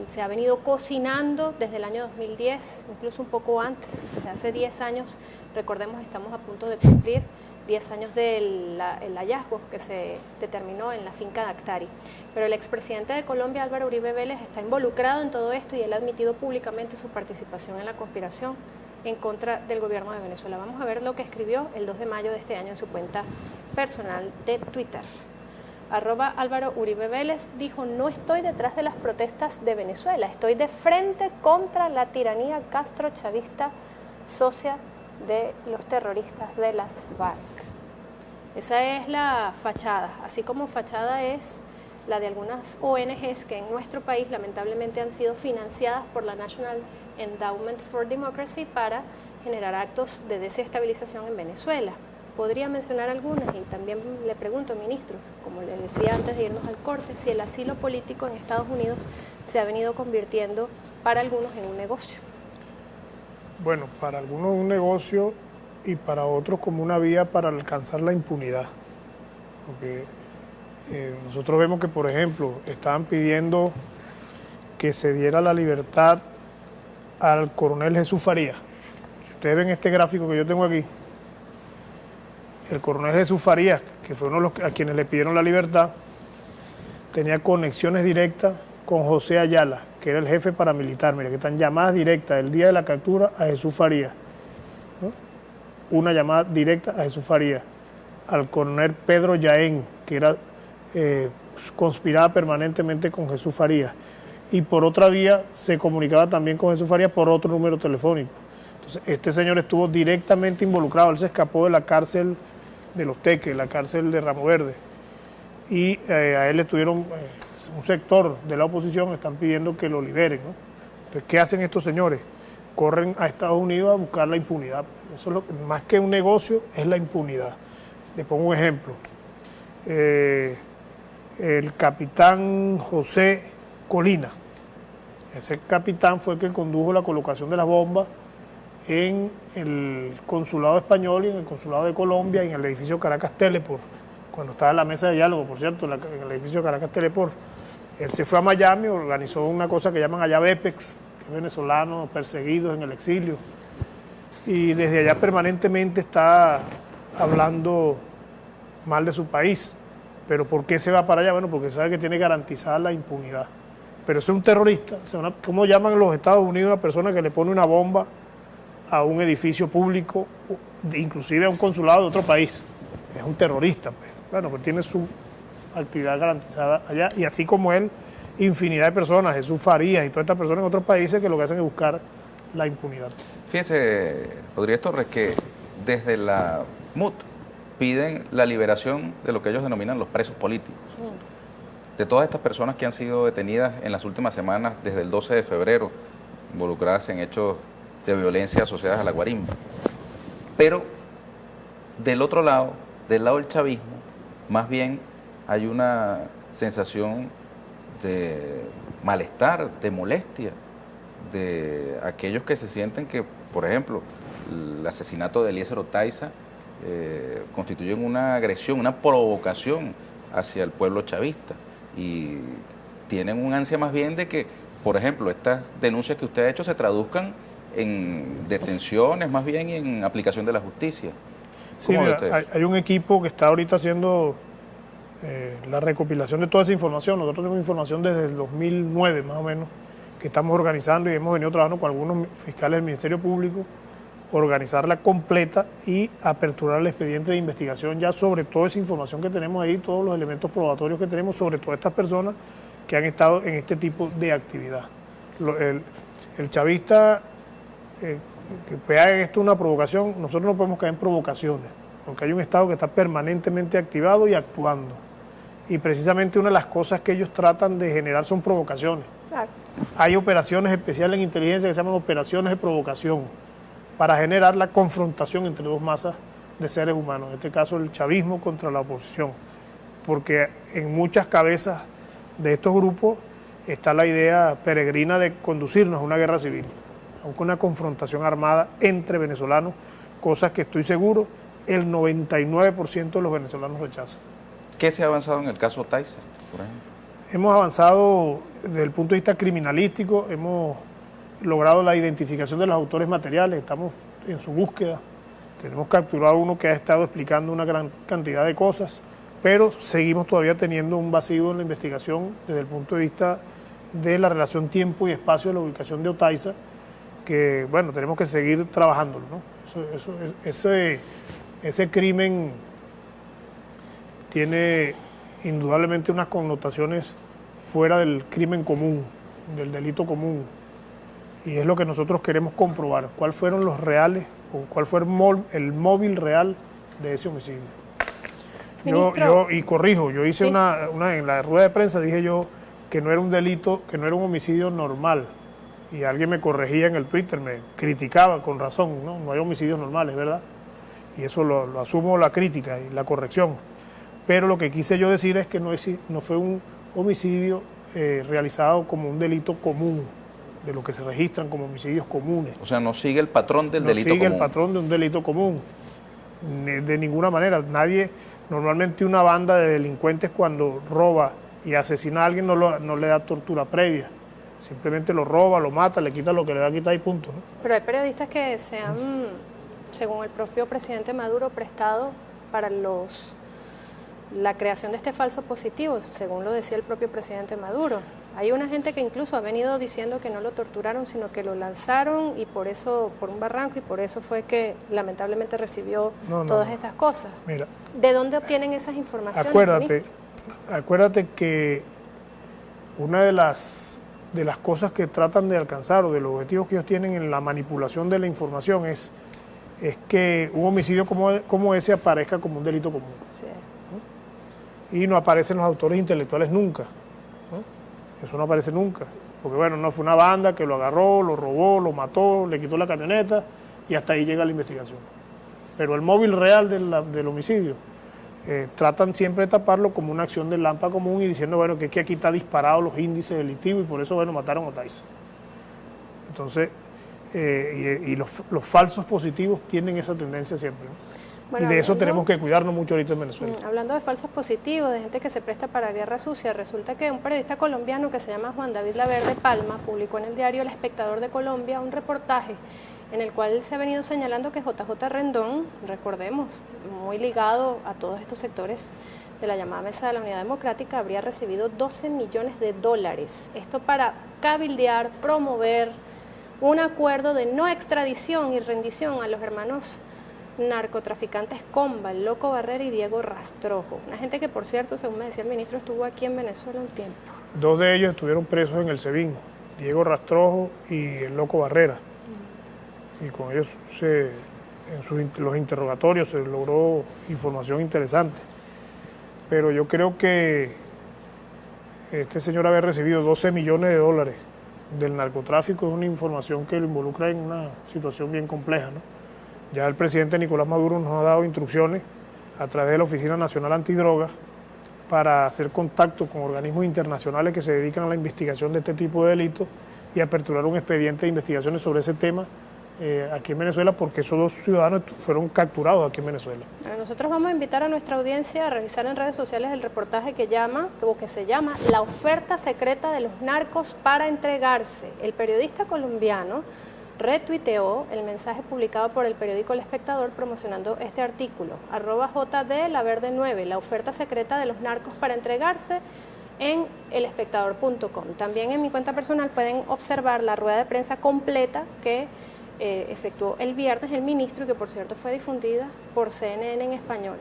se ha venido cocinando desde el año 2010, incluso un poco antes, desde hace 10 años. Recordemos, estamos a punto de cumplir 10 años del hallazgo que se determinó en la finca de Actari. Pero el expresidente de Colombia, Álvaro Uribe Vélez, está involucrado en todo esto y él ha admitido públicamente su participación en la conspiración en contra del gobierno de Venezuela. Vamos a ver lo que escribió el 2 de mayo de este año en su cuenta personal de Twitter. @Álvaro Uribe Vélez dijo: no estoy detrás de las protestas de Venezuela, estoy de frente contra la tiranía castrochavista socia de los terroristas de las FARC. Esa es la fachada, así como fachada es la de algunas ONGs que en nuestro país lamentablemente han sido financiadas por la National Endowment for Democracy para generar actos de desestabilización en Venezuela. Podría mencionar algunas y también le pregunto, ministros, como les decía antes de irnos al corte, si el asilo político en Estados Unidos se ha venido convirtiendo para algunos en un negocio. Bueno, para algunos un negocio y para otros como una vía para alcanzar la impunidad. Porque nosotros vemos que, por ejemplo, estaban pidiendo que se diera la libertad al coronel Jesús Farías. Si ustedes ven este gráfico que yo tengo aquí, el coronel Jesús Farías, que fue uno de los a quienes le pidieron la libertad, tenía conexiones directas con José Ayala, que era el jefe paramilitar. Mira, que están llamadas directas el día de la captura a Jesús Farías, ¿no? Una llamada directa a Jesús Farías, al coronel Pedro Yaén, que era conspiraba permanentemente con Jesús Farías, y por otra vía se comunicaba también con Jesús Farías por otro número telefónico. Entonces, este señor estuvo directamente involucrado, él se escapó de la cárcel de Los Teques, la cárcel de Ramo Verde, y a él estuvieron, un sector de la oposición están pidiendo que lo liberen, ¿no? Entonces, ¿qué hacen estos señores? Corren a Estados Unidos a buscar la impunidad. Eso es lo que, más que un negocio, es la impunidad. Le pongo un ejemplo. El capitán José Colina, ese capitán fue el que condujo la colocación de las bombas en el consulado español y en el consulado de Colombia y en el edificio Caracas Teleport, cuando estaba en la mesa de diálogo, por cierto, en el edificio Caracas Teleport. Él se fue a Miami, organizó una cosa que llaman allá BEPEX, que es venezolanos perseguidos en el exilio, y desde allá permanentemente está hablando mal de su país. ¿Pero por qué se va para allá? Bueno, porque sabe que tiene garantizada la impunidad. Pero eso es un terrorista. O sea, ¿cómo llaman en los Estados Unidos a una persona que le pone una bomba a un edificio público, inclusive a un consulado de otro país? Es un terrorista, pues. Bueno, pues tiene su actividad garantizada allá, y así como él, infinidad de personas, Jesús Farías y todas estas personas en otros países que lo que hacen es buscar la impunidad. Fíjese, Rodríguez Torres, que desde la MUT piden la liberación de lo que ellos denominan los presos políticos, de todas estas personas que han sido detenidas en las últimas semanas desde el 12 de febrero, involucradas en hechos de violencia asociadas a la guarimba. Pero del otro lado, del lado del chavismo, más bien hay una sensación de malestar, de molestia, de aquellos que se sienten que, por ejemplo, el asesinato de Eliezer Otaiza constituyen una agresión, una provocación hacia el pueblo chavista, y tienen un ansia más bien de que, por ejemplo, estas denuncias que usted ha hecho se traduzcan en detenciones más bien y en aplicación de la justicia. Sí, mira, hay un equipo que está ahorita haciendo la recopilación de toda esa información. Nosotros tenemos información desde el 2009 más o menos, que estamos organizando y hemos venido trabajando con algunos fiscales del Ministerio Público, organizarla completa y aperturar el expediente de investigación ya sobre toda esa información que tenemos ahí, todos los elementos probatorios que tenemos sobre todas estas personas que han estado en este tipo de actividad. El chavista que vea en esto una provocación, nosotros no podemos caer en provocaciones, porque hay un Estado que está permanentemente activado y actuando. Y precisamente una de las cosas que ellos tratan de generar son provocaciones. Claro. Hay operaciones especiales en inteligencia que se llaman operaciones de provocación, para generar la confrontación entre dos masas de seres humanos, en este caso el chavismo contra la oposición, porque en muchas cabezas de estos grupos está la idea peregrina de conducirnos a una guerra civil, a una confrontación armada entre venezolanos, cosas que estoy seguro el 99% de los venezolanos rechazan. ¿Qué se ha avanzado en el caso Otaiza, por ejemplo? Hemos avanzado desde el punto de vista criminalístico, hemos logrado la identificación de los autores materiales, estamos en su búsqueda, tenemos capturado uno que ha estado explicando una gran cantidad de cosas, pero seguimos todavía teniendo un vacío en la investigación desde el punto de vista de la relación tiempo y espacio de la ubicación de Otaiza, que bueno, tenemos que seguir trabajándolo, ¿no? Ese crimen tiene indudablemente unas connotaciones fuera del crimen común, del delito común. Y es lo que nosotros queremos comprobar, cuáles fueron los reales, o cuál fue el móvil real de ese homicidio. Y corrijo, yo hice ¿sí? en la rueda de prensa dije yo que no era un delito, que no era un homicidio normal. Y alguien me corregía en el Twitter, me criticaba con razón, no hay homicidios normales, ¿verdad? Y eso lo asumo, la crítica y la corrección. Pero lo que quise yo decir es que no fue un homicidio realizado como un delito común, de lo que se registran como homicidios comunes. O sea, no sigue el patrón del delito común. No sigue el patrón de un delito común, de ninguna manera. Normalmente una banda de delincuentes cuando roba y asesina a alguien no le da tortura previa. Simplemente lo roba, lo mata, le quita lo que le va a quitar y punto, ¿no? Pero hay periodistas que se han, según el propio presidente Maduro, prestado para la creación de este falso positivo, según lo decía el propio presidente Maduro. Hay una gente que incluso ha venido diciendo que no lo torturaron, sino que lo lanzaron y por un barranco, y por eso fue que lamentablemente recibió todas estas cosas. Mira, ¿de dónde obtienen esas informaciones? Acuérdate que una de las cosas que tratan de alcanzar o de los objetivos que ellos tienen en la manipulación de la información es que un homicidio como ese aparezca como un delito común. Sí. Y no aparecen los autores intelectuales nunca, ¿no? Eso no aparece nunca, porque bueno, no fue una banda que lo agarró, lo robó, lo mató, le quitó la camioneta y hasta ahí llega la investigación. Pero el móvil real del homicidio tratan siempre de taparlo como una acción del Lampa común y diciendo bueno, que aquí está disparado los índices delictivos y por eso bueno, mataron a Otaiza. Entonces, los falsos positivos tienen esa tendencia siempre, ¿no? Bueno, y de eso tenemos que cuidarnos mucho ahorita en Venezuela. Hablando de falsos positivos, de gente que se presta para guerra sucia, resulta que un periodista colombiano que se llama Juan David Laverde Palma publicó en el diario El Espectador de Colombia un reportaje en el cual se ha venido señalando que JJ Rendón, recordemos, muy ligado a todos estos sectores de la llamada Mesa de la Unidad Democrática, habría recibido $12 millones. Esto para cabildear, promover un acuerdo de no extradición y rendición a los hermanos narcotraficantes Comba, el Loco Barrera y Diego Rastrojo. Una gente que, por cierto, según me decía el ministro, estuvo aquí en Venezuela un tiempo. Dos de ellos estuvieron presos en el SEBIN, Diego Rastrojo y el Loco Barrera. Y con ellos, los interrogatorios, se logró información interesante. Pero yo creo que este señor haber recibido $12 millones del narcotráfico es una información que lo involucra en una situación bien compleja, ¿no? Ya el presidente Nicolás Maduro nos ha dado instrucciones a través de la Oficina Nacional Antidrogas para hacer contacto con organismos internacionales que se dedican a la investigación de este tipo de delitos y aperturar un expediente de investigaciones sobre ese tema aquí en Venezuela, porque esos dos ciudadanos fueron capturados aquí en Venezuela. Bueno, nosotros vamos a invitar a nuestra audiencia a revisar en redes sociales el reportaje que se llama La oferta secreta de los narcos para entregarse. El periodista colombiano retuiteó el mensaje publicado por el periódico El Espectador promocionando este artículo, @JD La Verde 9, la oferta secreta de los narcos para entregarse, en elespectador.com. También en mi cuenta personal pueden observar la rueda de prensa completa que efectuó el viernes el ministro y que por cierto fue difundida por CNN en español.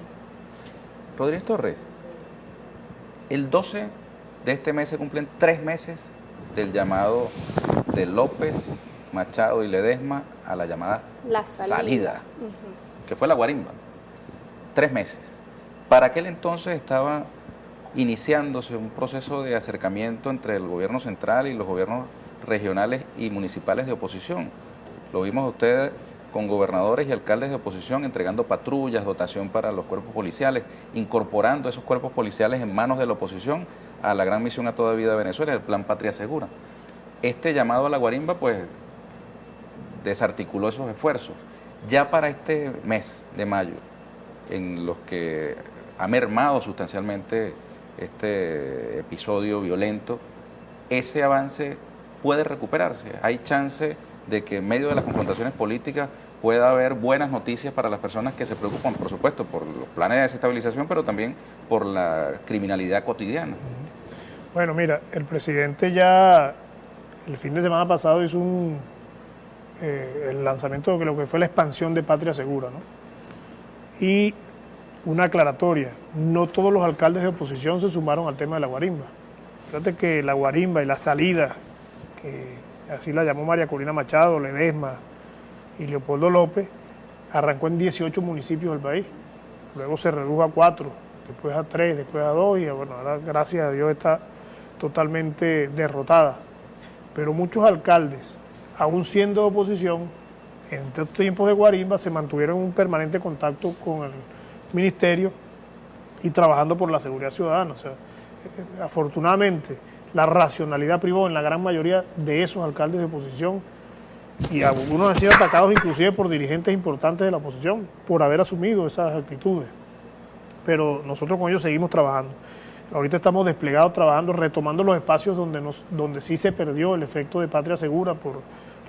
Rodríguez Torres, el 12 de este mes se cumplen 3 meses del llamado de López, Machado y Ledesma a la llamada salida, que fue la guarimba. 3 meses. Para aquel entonces estaba iniciándose un proceso de acercamiento entre el gobierno central y los gobiernos regionales y municipales de oposición. Lo vimos a ustedes con gobernadores y alcaldes de oposición entregando patrullas, dotación para los cuerpos policiales, incorporando esos cuerpos policiales en manos de la oposición a la gran misión a toda vida de Venezuela, el Plan Patria Segura. Este llamado a la guarimba, pues, desarticuló esos esfuerzos. Ya para este mes de mayo, en los que ha mermado sustancialmente este episodio violento, ese avance puede recuperarse. Hay chance de que en medio de las confrontaciones políticas pueda haber buenas noticias para las personas que se preocupan, por supuesto, por los planes de desestabilización, pero también por la criminalidad cotidiana. Bueno, mira, el presidente ya el fin de semana pasado hizo el lanzamiento de lo que fue la expansión de Patria Segura, ¿no? Y una aclaratoria, no todos los alcaldes de oposición se sumaron al tema de la guarimba. Fíjate que la guarimba y la salida, que así la llamó María Corina Machado, Ledesma y Leopoldo López, arrancó en 18 municipios del país. Luego se redujo a 4, después a 3, después a 2 y bueno, ahora gracias a Dios está totalmente derrotada. Pero muchos alcaldes, aún siendo de oposición, en estos tiempos de guarimba se mantuvieron en un permanente contacto con el ministerio y trabajando por la seguridad ciudadana. O sea, afortunadamente la racionalidad privó en la gran mayoría de esos alcaldes de oposición y algunos han sido atacados inclusive por dirigentes importantes de la oposición por haber asumido esas actitudes. Pero nosotros con ellos seguimos trabajando. Ahorita estamos desplegados trabajando, retomando los espacios donde sí se perdió el efecto de Patria Segura por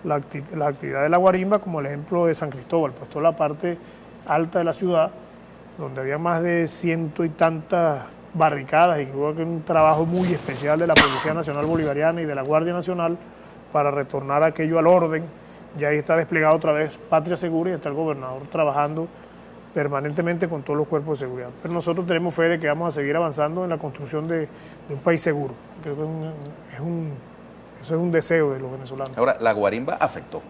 la actividad de la guarimba, como el ejemplo de San Cristóbal, pues toda la parte alta de la ciudad, donde había más de 100 y tantas barricadas y que hubo un trabajo muy especial de la Policía Nacional Bolivariana y de la Guardia Nacional para retornar aquello al orden. Ya ahí está desplegado otra vez Patria Segura y está el gobernador trabajando permanentemente con todos los cuerpos de seguridad. Pero nosotros tenemos fe de que vamos a seguir avanzando en la construcción de un país seguro. Creo que eso es un deseo de los venezolanos. Ahora, la guarimba afectó.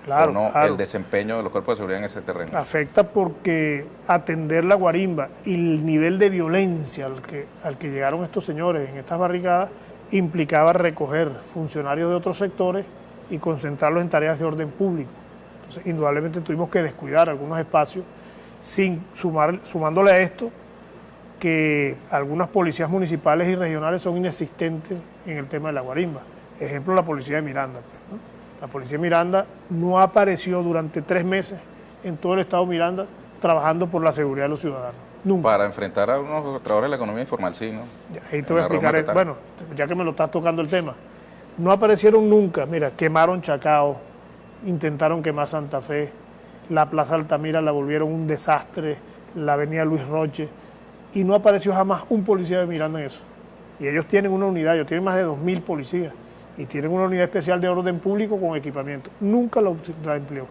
Claro, ¿o no, claro. El desempeño de los cuerpos de seguridad en ese terreno? Afecta porque atender la guarimba y el nivel de violencia al que llegaron estos señores en estas barricadas implicaba recoger funcionarios de otros sectores y concentrarlos en tareas de orden público. Entonces, indudablemente tuvimos que descuidar algunos espacios, sumándole a esto que algunas policías municipales y regionales son inexistentes en el tema de la guarimba. Ejemplo, la policía de Miranda, ¿no? La policía de Miranda no apareció durante 3 meses en todo el estado de Miranda trabajando por la seguridad de los ciudadanos. Nunca. Para enfrentar a unos trabajadores de la economía informal, sí, ¿no? Ahí te voy a explicar, bueno, ya que me lo estás tocando el tema. No aparecieron nunca, mira, quemaron Chacao, intentaron quemar Santa Fe, la Plaza Altamira la volvieron un desastre, la avenida Luis Roche, y no apareció jamás un policía de Miranda en eso. Y ellos tienen una unidad, ellos tienen más de 2.000 policías, y tienen una unidad especial de orden público con equipamiento. Nunca la empleó.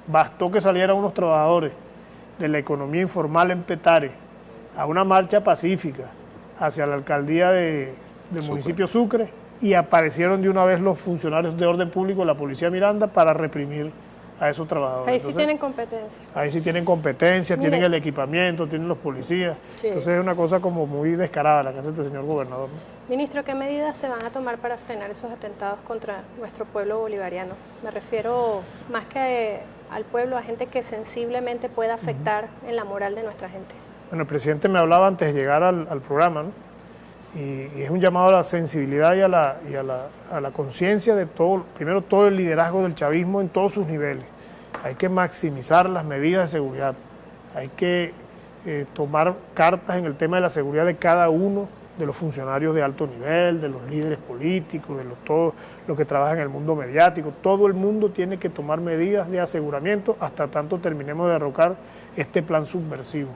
Bastó que salieran unos trabajadores de la economía informal en Petare a una marcha pacífica hacia la alcaldía del municipio Sucre y aparecieron de una vez los funcionarios de orden público de la policía de Miranda para reprimir a esos trabajadores. Ahí sí tienen competencia. Ahí sí tienen competencia, tienen el equipamiento, tienen los policías. Sí. Entonces es una cosa como muy descarada la que hace este señor gobernador, ¿no? Ministro, ¿qué medidas se van a tomar para frenar esos atentados contra nuestro pueblo bolivariano? Me refiero más que al pueblo, a gente que sensiblemente pueda afectar en la moral de nuestra gente. Bueno, el presidente me hablaba antes de llegar al programa, ¿no? Y es un llamado a la sensibilidad y a la conciencia de todo, primero todo el liderazgo del chavismo en todos sus niveles. Hay que maximizar las medidas de seguridad, hay que tomar cartas en el tema de la seguridad de cada uno de los funcionarios de alto nivel, de los líderes políticos, de todos los que trabajan en el mundo mediático. Todo el mundo tiene que tomar medidas de aseguramiento hasta tanto terminemos de derrocar este plan subversivo.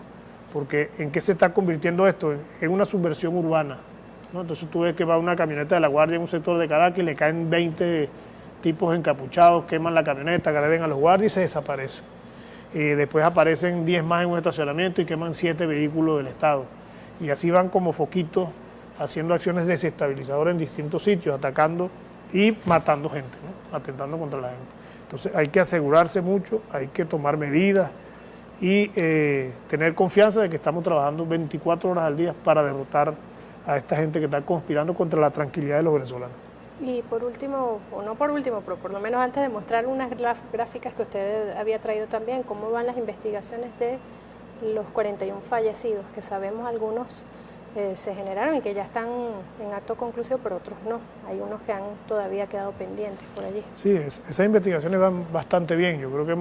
Porque ¿en qué se está convirtiendo esto? En una subversión urbana, ¿no? Entonces tú ves que va una camioneta de la Guardia en un sector de Caracas y le caen 20 tipos encapuchados, queman la camioneta, agreden a los guardias y se desaparecen. Después aparecen 10 más en un estacionamiento y queman 7 vehículos del Estado. Y así van como foquitos haciendo acciones desestabilizadoras en distintos sitios, atacando y matando gente, ¿no? Atentando contra la gente. Entonces hay que asegurarse mucho, hay que tomar medidas y tener confianza de que estamos trabajando 24 horas al día para derrotar a esta gente que está conspirando contra la tranquilidad de los venezolanos. Y por último, o no por último, pero por lo menos antes de mostrar unas gráficas que usted había traído también, ¿cómo van las investigaciones de los 41 fallecidos? Que sabemos algunos se generaron y que ya están en acto conclusivo, pero otros no. Hay unos que han todavía quedado pendientes por allí. Sí, esas investigaciones van bastante bien. Yo creo que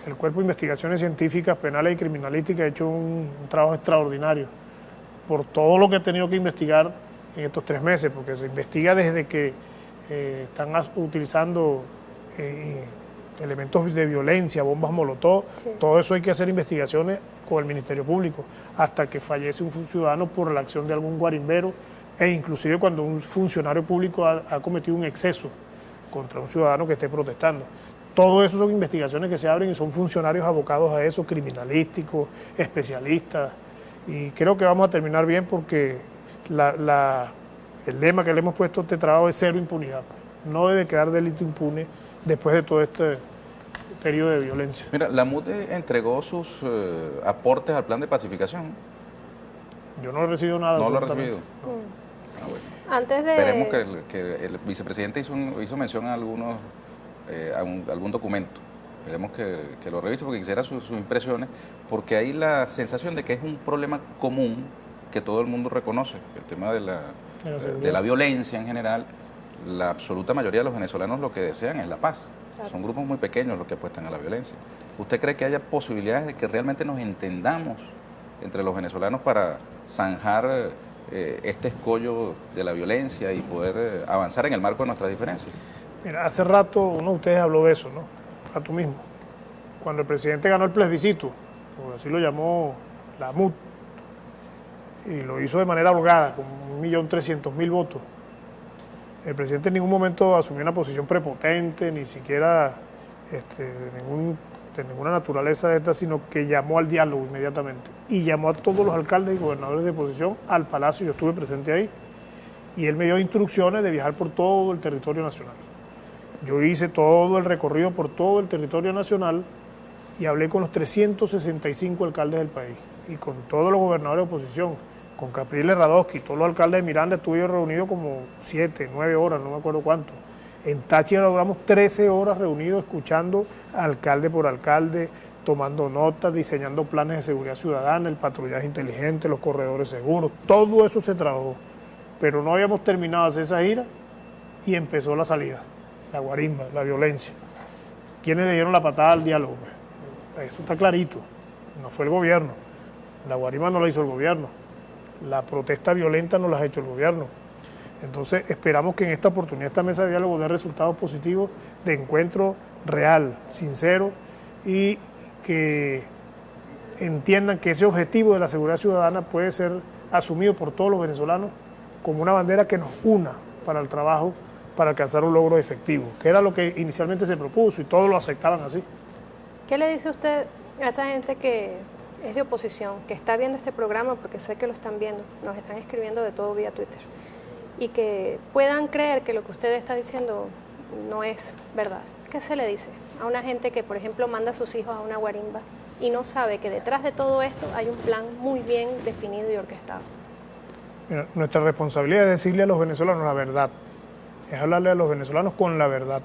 el Cuerpo de Investigaciones Científicas, Penales y Criminalísticas ha hecho un trabajo extraordinario por todo lo que he tenido que investigar en estos 3 meses, porque se investiga desde que están utilizando elementos de violencia, bombas molotov, sí. Todo eso hay que hacer investigaciones con el Ministerio Público, hasta que fallece un ciudadano por la acción de algún guarimbero, e inclusive cuando un funcionario público ha cometido un exceso contra un ciudadano que esté protestando. Todo eso son investigaciones que se abren y son funcionarios abocados a eso, criminalísticos, especialistas, y creo que vamos a terminar bien porque el lema que le hemos puesto a este trabajo es cero impunidad. No debe quedar delito impune después de todo este periodo de violencia. Mira, la MUD entregó sus aportes al plan de pacificación. Yo no he recibido nada. No lo he recibido. No. Ah, bueno. Antes de... Esperemos que el vicepresidente hizo mención a algún documento. Esperemos que lo revise porque quisiera sus impresiones, porque hay la sensación de que es un problema común que todo el mundo reconoce, el tema de la violencia en general. La absoluta mayoría de los venezolanos lo que desean es la paz. Claro. Son grupos muy pequeños los que apuestan a la violencia. ¿Usted cree que haya posibilidades de que realmente nos entendamos entre los venezolanos para zanjar este escollo de la violencia y poder avanzar en el marco de nuestras diferencias? Mira, hace rato uno de ustedes habló de eso, ¿no? A tú mismo. Cuando el presidente ganó el plebiscito, como así lo llamó la MUD, y lo hizo de manera holgada, con 1.300.000 votos, el presidente en ningún momento asumió una posición prepotente, ni siquiera de ninguna naturaleza de esta, sino que llamó al diálogo inmediatamente. Y llamó a todos los alcaldes y gobernadores de oposición al Palacio, yo estuve presente ahí, y él me dio instrucciones de viajar por todo el territorio nacional. Yo hice todo el recorrido por todo el territorio nacional y hablé con los 365 alcaldes del país y con todos los gobernadores de oposición, con Capriles Radosky, todos los alcaldes de Miranda. Estuve reunido como 7, 9 horas, no me acuerdo cuánto. En Táchira logramos 13 horas reunidos escuchando alcalde por alcalde, tomando notas, diseñando planes de seguridad ciudadana, el patrullaje inteligente, los corredores seguros, todo eso se trabajó. Pero no habíamos terminado de hacer esa gira y empezó la salida, la guarimba, la violencia. ¿Quiénes le dieron la patada al diálogo? Eso está clarito, no fue el gobierno. La guarimba no la hizo el gobierno. La protesta violenta no la ha hecho el gobierno. Entonces esperamos que en esta oportunidad esta mesa de diálogo dé resultados positivos de encuentro real, sincero, y que entiendan que ese objetivo de la seguridad ciudadana puede ser asumido por todos los venezolanos como una bandera que nos una para el trabajo, para alcanzar un logro efectivo, que era lo que inicialmente se propuso y todos lo aceptaban así. ¿Qué le dice usted a esa gente que es de oposición, que está viendo este programa, porque sé que lo están viendo, nos están escribiendo de todo vía Twitter, y que puedan creer que lo que usted está diciendo no es verdad? ¿Qué se le dice a una gente que, por ejemplo, manda a sus hijos a una guarimba y no sabe que detrás de todo esto hay un plan muy bien definido y orquestado? Mira, nuestra responsabilidad es decirle a los venezolanos la verdad, es hablarle a los venezolanos con la verdad.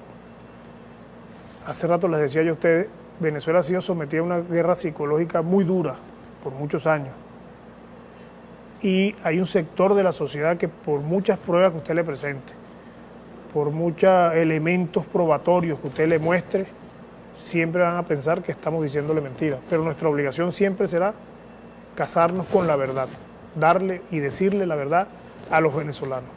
Hace rato les decía yo a ustedes, Venezuela ha sido sometida a una guerra psicológica muy dura por muchos años. Y hay un sector de la sociedad que por muchas pruebas que usted le presente, por muchos elementos probatorios que usted le muestre, siempre van a pensar que estamos diciéndole mentiras. Pero nuestra obligación siempre será casarnos con la verdad, darle y decirle la verdad a los venezolanos.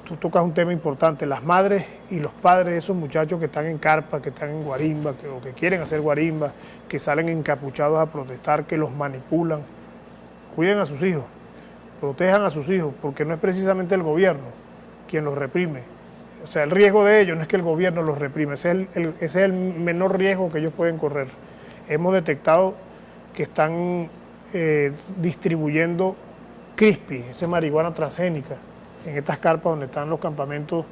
Tú tocas un tema importante, las madres y los padres de esos muchachos que están en carpa, que están en guarimba, o que quieren hacer guarimba, que salen encapuchados a protestar, que los manipulan. Cuiden a sus hijos, protejan a sus hijos, porque no es precisamente el gobierno quien los reprime. O sea, el riesgo de ellos no es que el gobierno los reprime, ese es el menor riesgo que ellos pueden correr. Hemos detectado que están distribuyendo crispy, esa marihuana transgénica, en estas carpas donde están los campamentos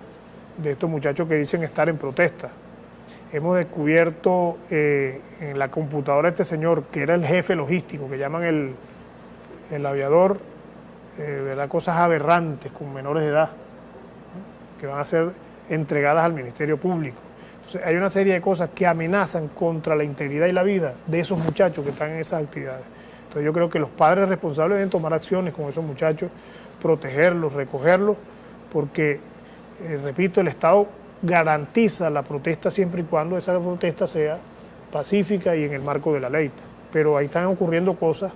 de estos muchachos que dicen estar en protesta. Hemos descubierto en la computadora de este señor, que era el jefe logístico, que llaman el aviador, ¿verdad? Cosas aberrantes con menores de edad, ¿no? Que van a ser entregadas al Ministerio Público. Entonces, hay una serie de cosas que amenazan contra la integridad y la vida de esos muchachos que están en esas actividades. Entonces, yo creo que los padres responsables deben tomar acciones con esos muchachos, protegerlos, recogerlos, porque, repito, el Estado garantiza la protesta siempre y cuando esa protesta sea pacífica y en el marco de la ley. Pero ahí están ocurriendo cosas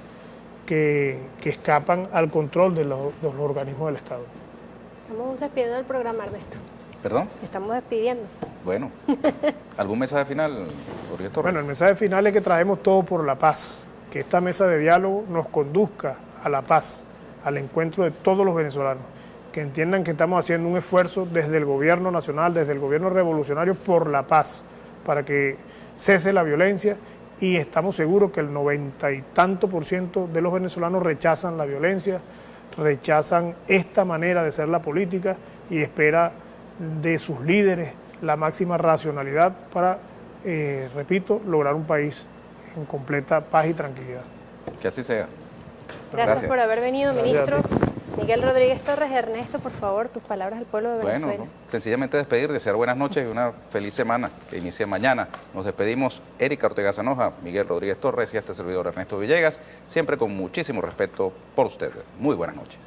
que escapan al control de los organismos del Estado. Estamos despidiendo el programa, Ernesto. ¿Perdón? Estamos despidiendo. Bueno, ¿algún mensaje final, Rodríguez Torres? Bueno, el mensaje final es que traemos todo por la paz, que esta mesa de diálogo nos conduzca a la paz, al encuentro de todos los venezolanos, que entiendan que estamos haciendo un esfuerzo desde el gobierno nacional, desde el gobierno revolucionario por la paz, para que cese la violencia, y estamos seguros que el 90 y tanto % de los venezolanos rechazan la violencia, rechazan esta manera de hacer la política y espera de sus líderes la máxima racionalidad para, repito, lograr un país en completa paz y tranquilidad. Que así sea. Gracias por haber venido, ministro. Gracias. Miguel Rodríguez Torres. Ernesto, por favor, tus palabras al pueblo de Venezuela. Bueno, sencillamente despedir, desear buenas noches y una feliz semana que inicia mañana. Nos despedimos, Erika Ortega Zanoja, Miguel Rodríguez Torres y este servidor Ernesto Villegas, siempre con muchísimo respeto por ustedes. Muy buenas noches.